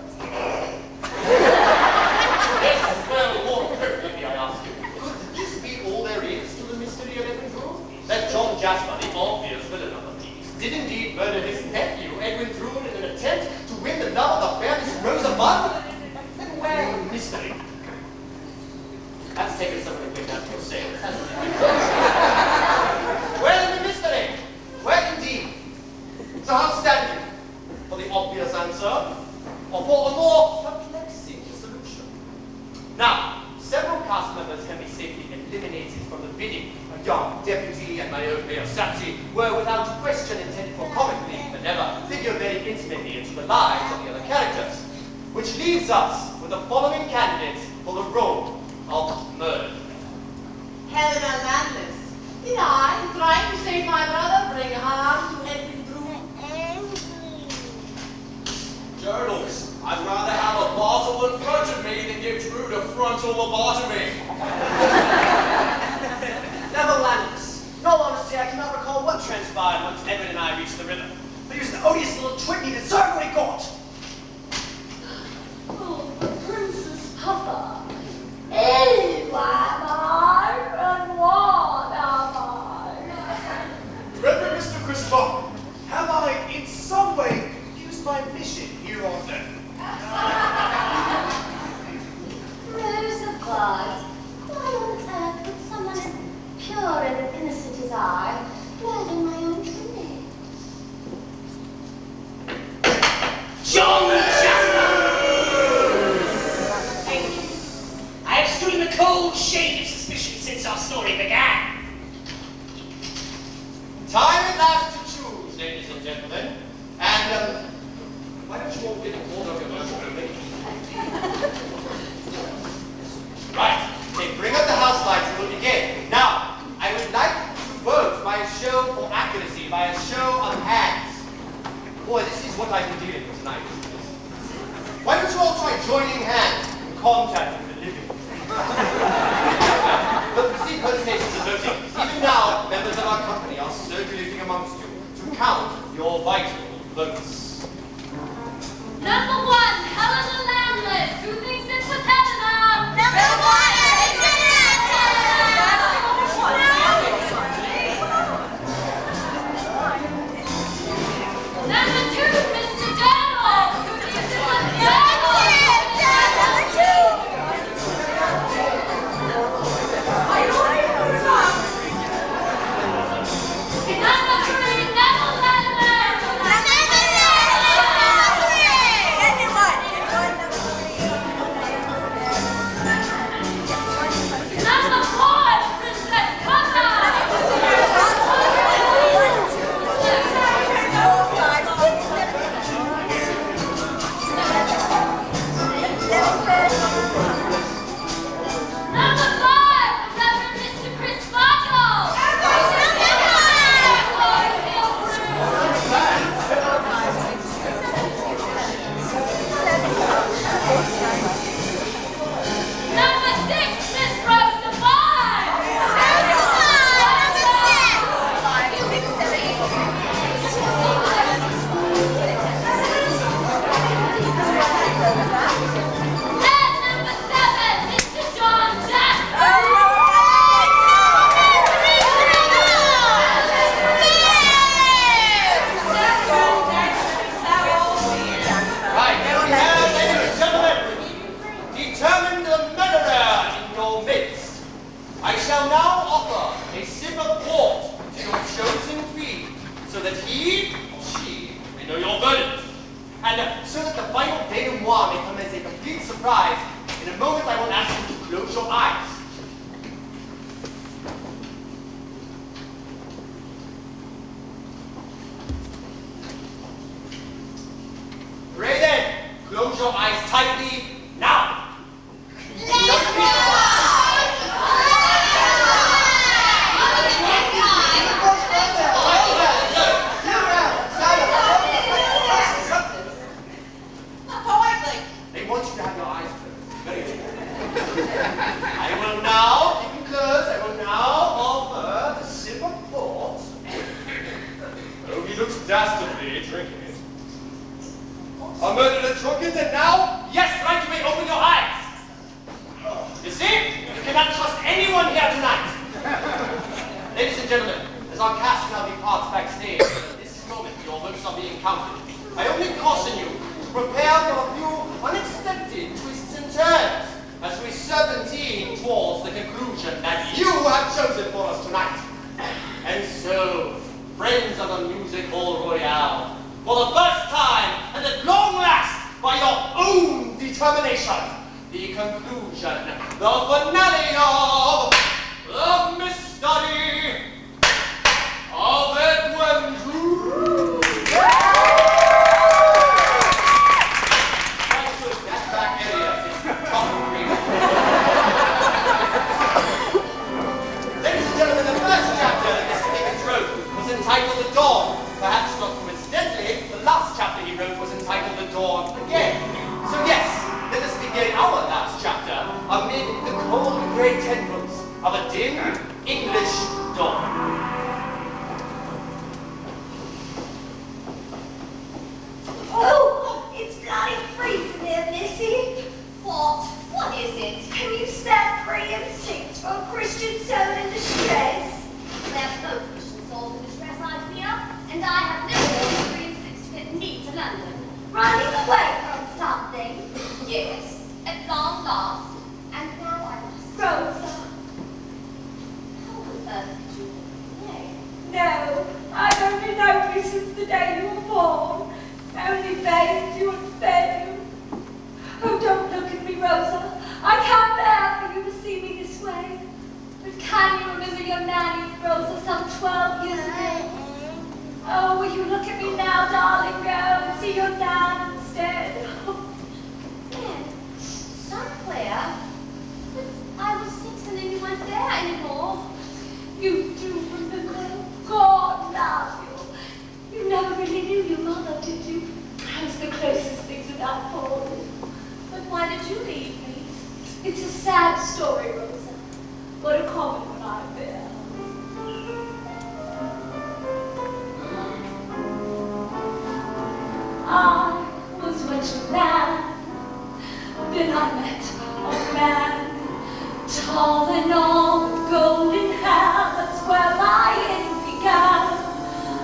Yes, well, more appropriately, I ask you, could this be all there is to the mystery of Edwin Drood? That John Jasper, the obvious villain of the piece, did indeed murder his nephew, Edwin Drood, in an attempt to win the love of the fair Miss Rosa Bud? Then where the mystery? That's taken some of the wind out of your sails, hasn't it? Where the mystery? Where indeed? So how stand you? For the obvious answer? Or for a more perplexing solution? Now, several cast members can be safely eliminated from the bidding. A young deputy and my own Mayor Sapsy were without question intended for comic relief and never figure very intimately into the lives of the other characters. Which leaves us with the following candidates for the role of murder. frontal lobotomy. Nevertheless, in all honesty, I cannot recall what transpired once Edwin and I reached the river. But he was an odious little twit and he deserved what he got. Oh, Princess Papa. Who am I and what am I? Reverend Mr. Crispin, have I in some way used my mission here on earth? Rosebud, why on earth would someone as pure and innocent as I blood in my own tree? John Jasper! Thank you. I have stood in the cold shade of suspicion since our story began. Time at last to choose, ladies and gentlemen. And, why don't you all get a hold of your motion for me? Right, okay, bring up the house lights and we'll begin. Now, I would like to vote by a show for accuracy, by a show of hands. Boy, this is what I've been dealing with tonight. Why don't you all try joining hands in contact with the living? But proceed presentations of voting. Even now, members of our company are circulating amongst you to count your vital votes. Number 1, Helen the Landless, who thinks it's with Helena. Number 1, Number 2, Mr. Donald, who thinks it's with Donald. Number 3, Neville Landless. Number 4, Princess Number 5, Reverend Mr. Chris Sparkle. Number 6, Miss Rosa Bond. And number 7, Mr. John Jasper. Right, now we have, ladies and gentlemen, determined the murderer in your midst. I shall now offer a sip of port to your chosen fee, so that he or she may know your verdict. And so that the final denouement may come as a complete surprise, in a moment I will ask you to close your eyes. Pray then, close your eyes tightly now. They want you to have your eyes closed. Very good. I will now, keep them closed, I will now offer the sip of port. Oh, he looks dastardly drinking it. A murderer drunk it, and now, yes, right, you may open your eyes. You see, you cannot trust anyone here tonight. Ladies and gentlemen, as our cast now departs backstage, this moment your votes are being counted. I only caution you to prepare for a few unexpected twists and turns as we serpentine towards the conclusion that you have chosen for us tonight. And so, friends of the Music Hall Royale, for the first time, and at long last, by your own determination, the conclusion, the finale of the mystery of Edwin Drood. That back area is top-green. Ladies and gentlemen, the first chapter of Mr. Edwin Drood was entitled The Dawn. Perhaps not coincidentally, the last chapter he wrote was entitled The Dawn again. So yes, let us begin our last chapter, a mere dim English dawn. Oh, it's bloody freezing there, Missy. What? What is it? Can you stand 3 and 6 for a Christian soul in distress? There's no Christian souls in distress, I fear, and I have no more than 3 and 6 to get me to London. Running away from something? Yes, at long last, and now I must. Rosa. How on earth did you play? No, I've only known you since the day you were born. Only bathed you and fed you. Oh, don't look at me, Rosa. I can't bear for you to see me this way. But can you remember your nanny, Rosa, some 12 years ago? Oh, will you look at me now, darling girl, and see your nan instead? Then, somewhere, but I was 6 and then you weren't there anymore. You do remember. God love you. You never really knew your mother, did you? I was the closest thing to that boy. But why did you leave me? It's a sad story, Rosa, but a common one, I bear. I was much a man, then I met a man, tall and all with golden hair. That's where my end began.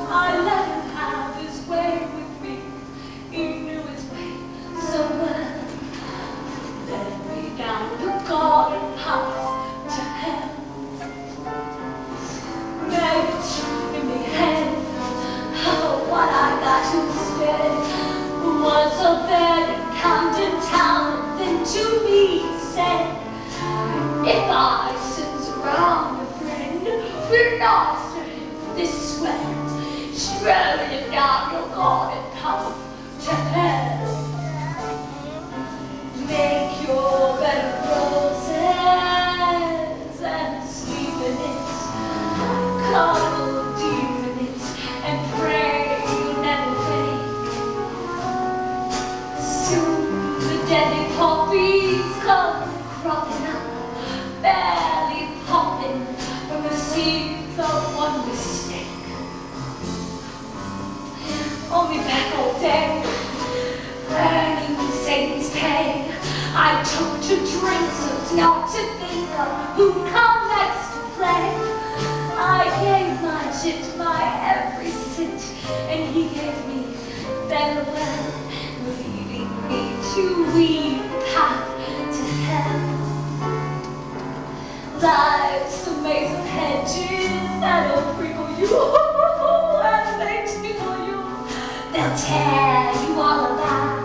I let him have his way with me. He knew his way so well. Led me down the garden path to hell. Marriage in the head. Oh, what I got instead was a bed in Camden Town. Then to me he said, if I sends around a friend, we're not this sweat, strolling down your garden path to hell. Make your bed of roses and sleep in it, cuddle deep in it, and pray you'll never wake. Soon the deadly poppies come cropping up, barely popping from the seeds of one mistake. Only back all day, earning Satan's pay. I took to drink so as not to think of who'd come next to play. I gave my chit my every cent, and he gave me farewell, leading me to weed the path to hell. Life's a maze of hedges that'll prickle you as they tickle you. They'll tear you all about.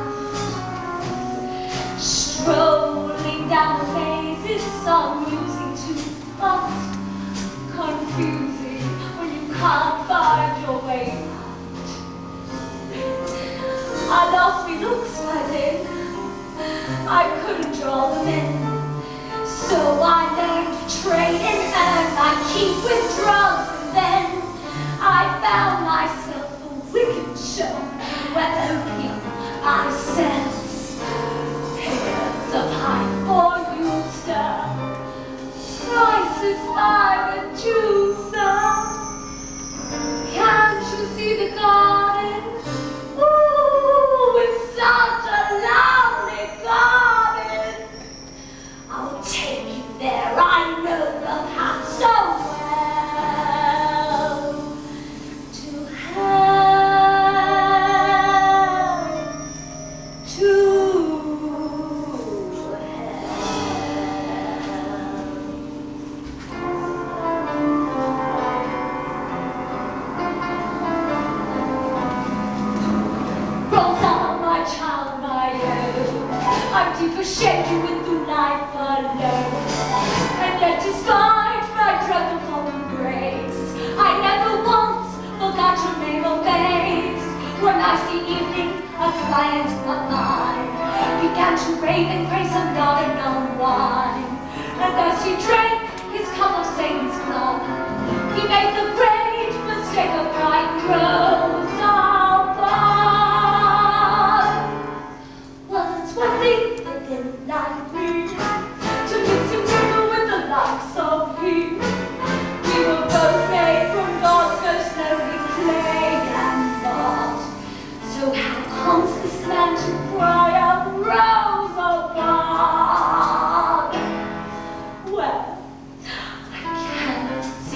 Strolling down the mazes, amusing too, but confusing when you can't find your way out. I lost me looks by then. I couldn't draw them in. So I learned to trade and earn my keep with drugs, and then I found myself a wicked show where opium I sells. Here's a pipe for you, sir. Price is 5 and 2, sir. Can't you see the garden? Ooh, it's such a lovely garden. I'll take you there, I know the path so well. To hell, to Rosa, my child, my own, I'm deep ashamed you went through life alone. And yet despite my drug of fallen grace, I never once forgot your name or face. One icy evening, a client of mine began to rave and praise some laudanum wine. And as he drank his cup of Satan's blood, he made the great mistake of crying, Rosa, well, it's one thing that didn't like me, to mix him with the likes of him.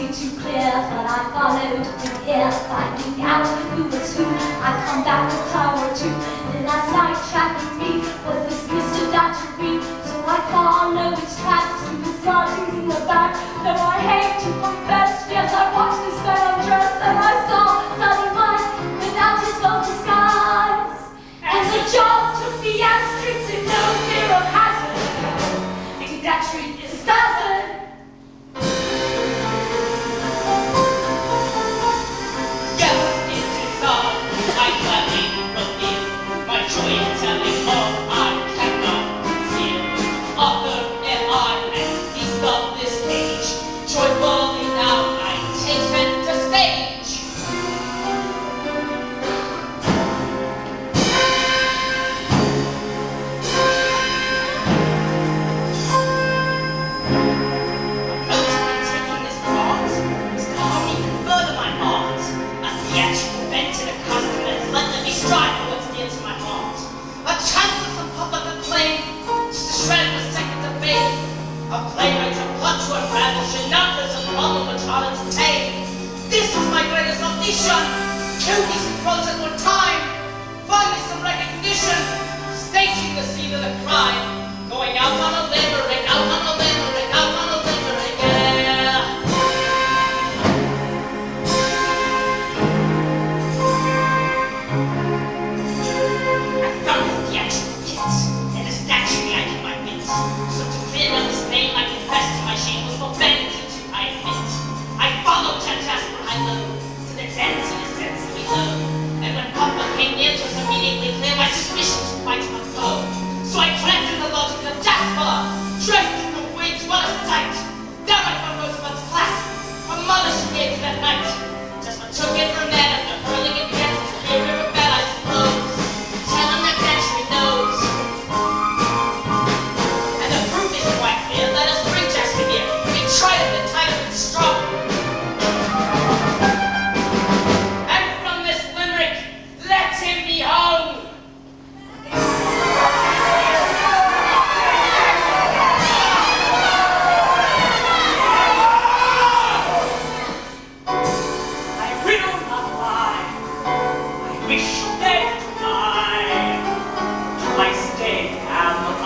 seemed too clear, but I followed him here, finding out who was who. I come back a time or two, then last night tracking me was this Mr. Datchery. So I follow his tracks to his lodgings in the back. Though I hate to confess, yes, I watched this man undress, and I saw sunny light without his full disguise. And the job took the asterisks in no fear of hazard. Datchery is a bastard. Yes, it is all I gladly believe. My joy in telling all I cannot conceal. Author am I and beast of this age. Joyfully now I take center stage. A playwright to plot to unravel Shinapra's a problem which hard to tame. This is my greatest audition. 2 decent prose at one time. Finally some recognition. Staging the scene of the crime. Going out on a limerick, out on a limerick, out on a limerick, yeah. I found the theatrical kits, and the statue I did my bits. So to clear up this name, I confess to my shameless profanity to I admit. I followed Jasper High-Low to the dens in his sensibly low. And when Papa came near, 'twas immediately clear my suspicions might not go. So I crept in the logic of Jasper, dressed in the wigs, what a sight! Down I found Roosevelt's class, a mother she gave to that night. Jasper took it from there, and the hurling it gets to be a river bell, I suppose. Tell him that Datchery knows. And the proof is quite clear, let us bring Jasper here. We tried him and tied him with straw. And from this limerick, let him be hung. I will not lie. I wish dead to die. Twice dead am I.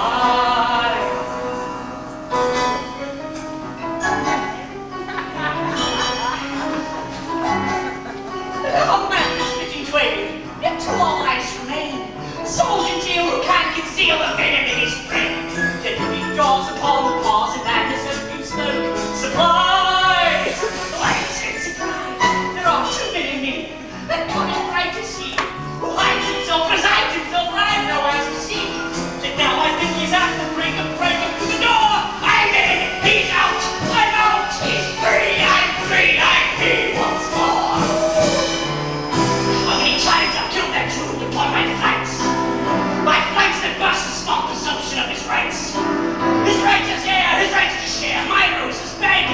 A man is spitting twain, yet two all eyes remain. Soul genteel who can conceal the venom in his brain. Yet when he draws upon the pause in madness of deep smoke, surprise! Why is it surprise? There are too many men that come in bright to see, who hides himself, resides himself, I have no eyes to see. Yet now I think he's at the brink of breaking through the door. I'm in, he's out, I'm out, he's free, I'm free once more. How many times I've killed that Drood upon my flanks? My flanks that burst the small presumption of his rights. His right to share my roses bed.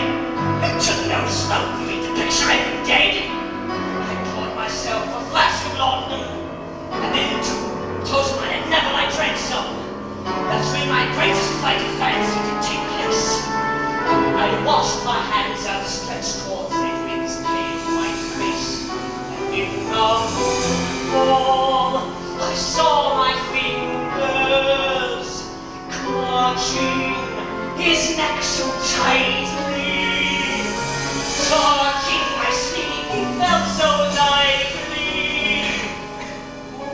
It took no smoke for me to picture him dead. I poured myself a flask of laudanum, and then toast mine had never I drank some. That's when my greatest flight of fancy did take place. I washed my hands outstretched towards Edwin's pale white face, and in the fall I saw my fingers clutching his neck so tightly, touching my sleeve, he felt so lively.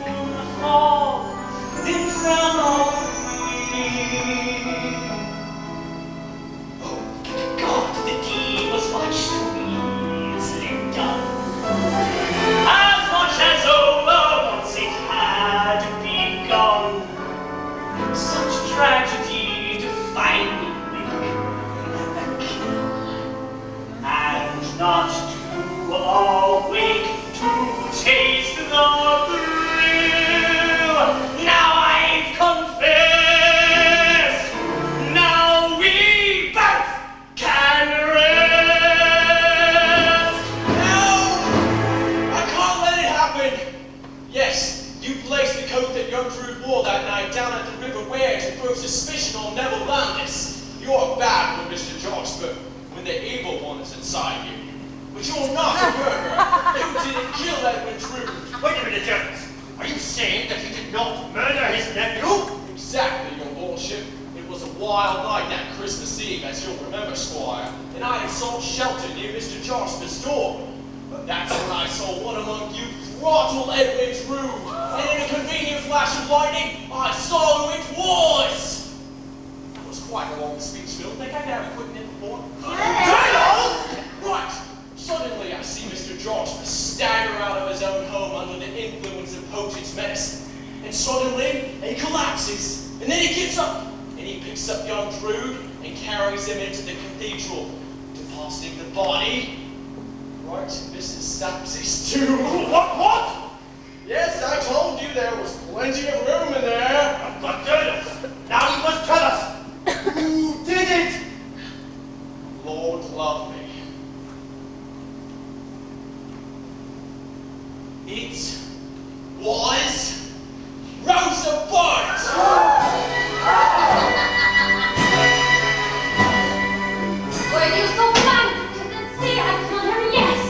Moon fall, then fell on me. Oh, God, the deed was much too easily done. As much as over once it had begun. Such tragedy to find me weak and kill, and not to awake to taste the thrill. Now I've confessed. Now we both can rest. No! I can't let it happen! Yes, you placed the coat that young Drood wore that night down at the River Wear to throw suspicion on Neville Landis. You are bad with Mr. Jocks, but when the evil one is inside you, But you're not a murderer. You didn't kill Edwin Drood. Wait a minute, Jones. Are you saying that he did not murder his nephew? Exactly, your lordship. It was a wild night that Christmas Eve, as you'll remember, Squire, and I had sought shelter near Mr. Jasper's door. But that's when I saw one among you throttle Edwin Drood, and in a convenient flash of lightning, I saw who it was! That was quite a long speech, Phil. Think I never put it in before? Right! Suddenly I see Mr. Jasper stagger out of his own home under the influence of potent medicine. And suddenly, he collapses. And then he gets up, and he picks up young Drood and carries him into the cathedral, depositing the body right in Mrs. Sapsey's tomb. What? Yes, I told you there was plenty of room in there. But Jonas, now you must tell us. Who did it? Lord love me. It was Rosa Bart! Were you so blind you couldn't see I killed him? Yes.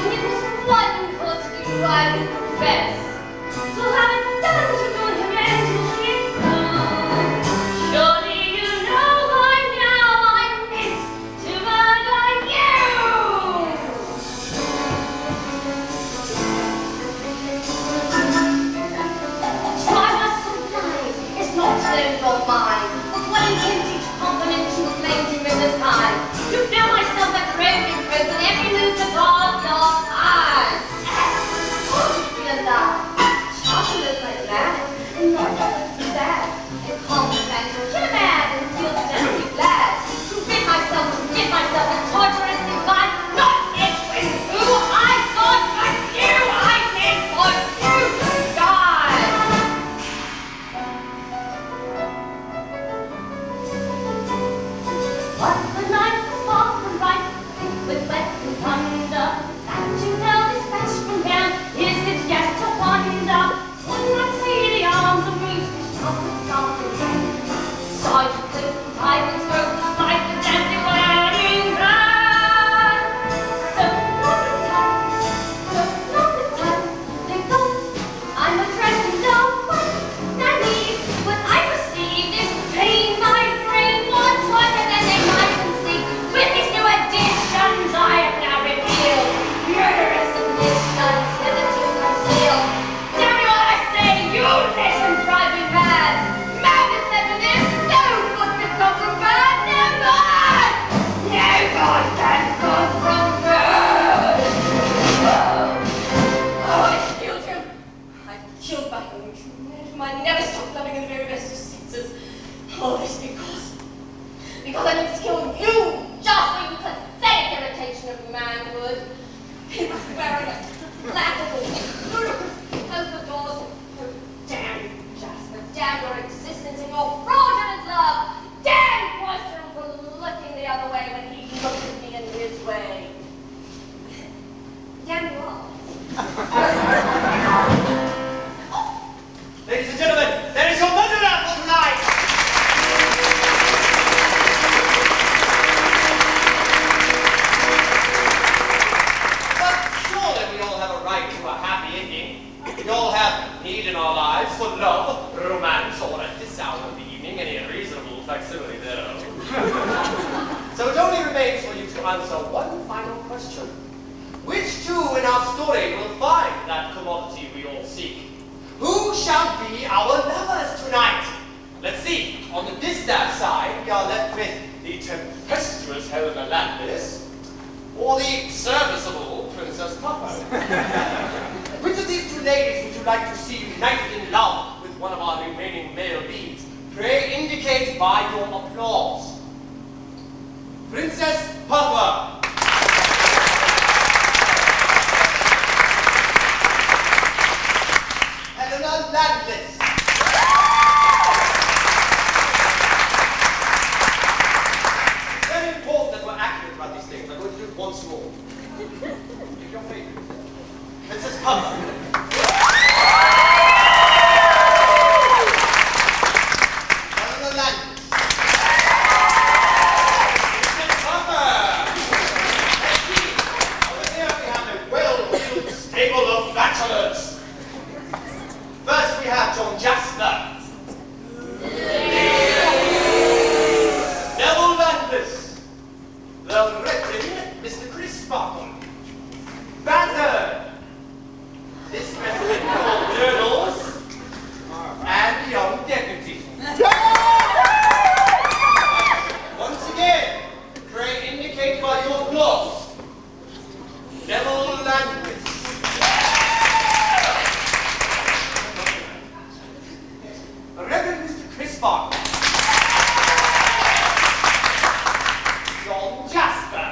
And it was one cause to do I would confess. So having done to do him and to see it come. Surely you know by now I meant to murder you. Try my supply is not turned on mine. But when intended confidential claims you in the time. You feel myself a broken prison every move the ball of your eyes. Oh, you feel that? Stop to look like that. And not just that. And calm the man to kill a man and feel deathly glad. To rid myself of torturous divine. Not Edwin, who I thought was you. I meant for you to die. What the night was far from right, thick with wet and wonder. Catching down dispatch from him, is it yet a wonder? Would not see the arms of Ruth, trumpet starting. Saw you clip and tie and stroke the spike with empty wedding blood. So long the time, they thought I'm a dressing doll, but naive. What I perceive is pain, my brain more torture than they might conceive. With these new additions I have now revealed murderous submissions hitherto concealed. Damn you all I say, you listen, drive me mad. Madness led to this, no good can come from bad, no good. No good can come from bad. Oh, I killed him. I killed my own true man, whom I never stopped loving in the very best of senses. All this because I meant to kill you, just for you pathetic imitation of manhood. He was wearing a laughable, ludicrous doors. Damn you, Jasper, damn your existence and your fraudulent love. Damn Royston for looking the other way when he looked at me in his way. Damn you all. Ladies and gentlemen, there is your murderer for tonight! But surely we all have a right to a happy ending. We all have need in our lives for love, romance, or at this hour of the evening, any reasonable facsimile thereof. So it only remains for you to answer one final question. Which two in our story will find that commodity we all seek? Who shall be our lovers tonight? Let's see. On the distaff side, we are left with the tempestuous Helena Landis, or the serviceable Princess Puffer. Which of these two ladies would you like to see united in love with one of our remaining male leads? Pray indicate by your applause. Princess Puffer. Helena Landis. It's very important that we're accurate about these things. I'm going to do it once more. Pick your favorite. Princess Puffer. Helena Landis. Princess Puffer. Let's see. Mr. Crisparkle. Bazzard! This specimen called Journals, and young deputy. Once again, pray indicate by your gloss. Neville Landquist. Reverend Mr. Crisparkle. John Jasper.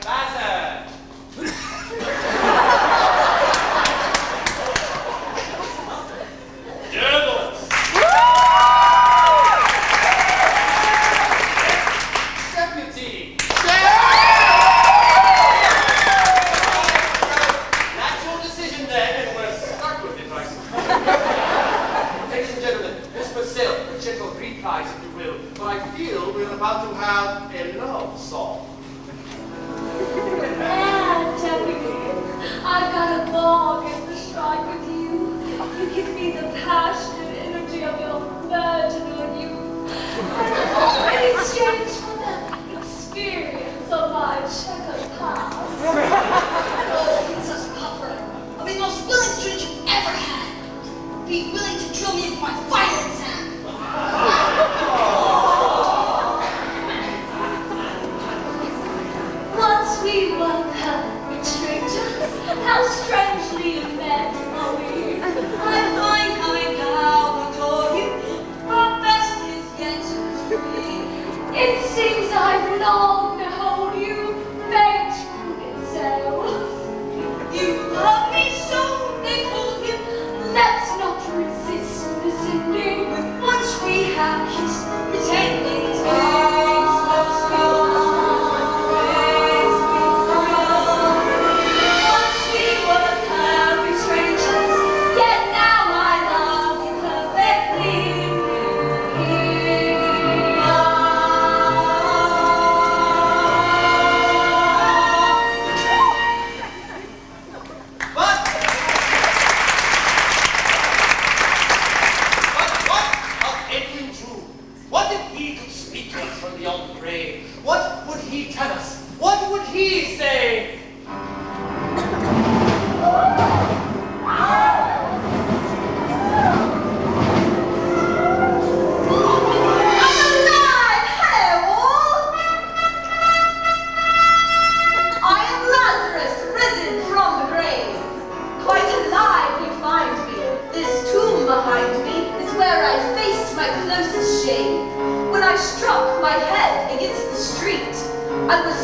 Bazzard. Journals. Deputy. That's your decision then, and we're stuck with it, I suppose. Ladies and gentlemen, Miss Purcell, a gentle reprise if you will, but I feel we're about to have a love song. I've got a bargain to strike with you. You give me the passionate energy of your virginal youth. And in exchange for the experience of my checkered past. Oh, Princess Puffer, I'll be the most willing student you've ever had. Be willing to drill me into my final exam. Once we were perfect strangers, how strangely met are we? I find I now adore you. Our best is yet to be. It seems I've longed to hold you, made to itself. You love me so, they told you. Let's not resist this ending. Once we have kissed, pretending takes no skill. Once we were perfect strangers, yet now I love you perfectly. But what of Edwin Drood? What if he could speak to us from beyond the grave? What would he tell us? What would he say? I'm alive! Hello, all! I am Lazarus, risen from the grave. Quite alive you find me. This tomb behind me is where I faced my closest shame. When I struck my head against the street, I was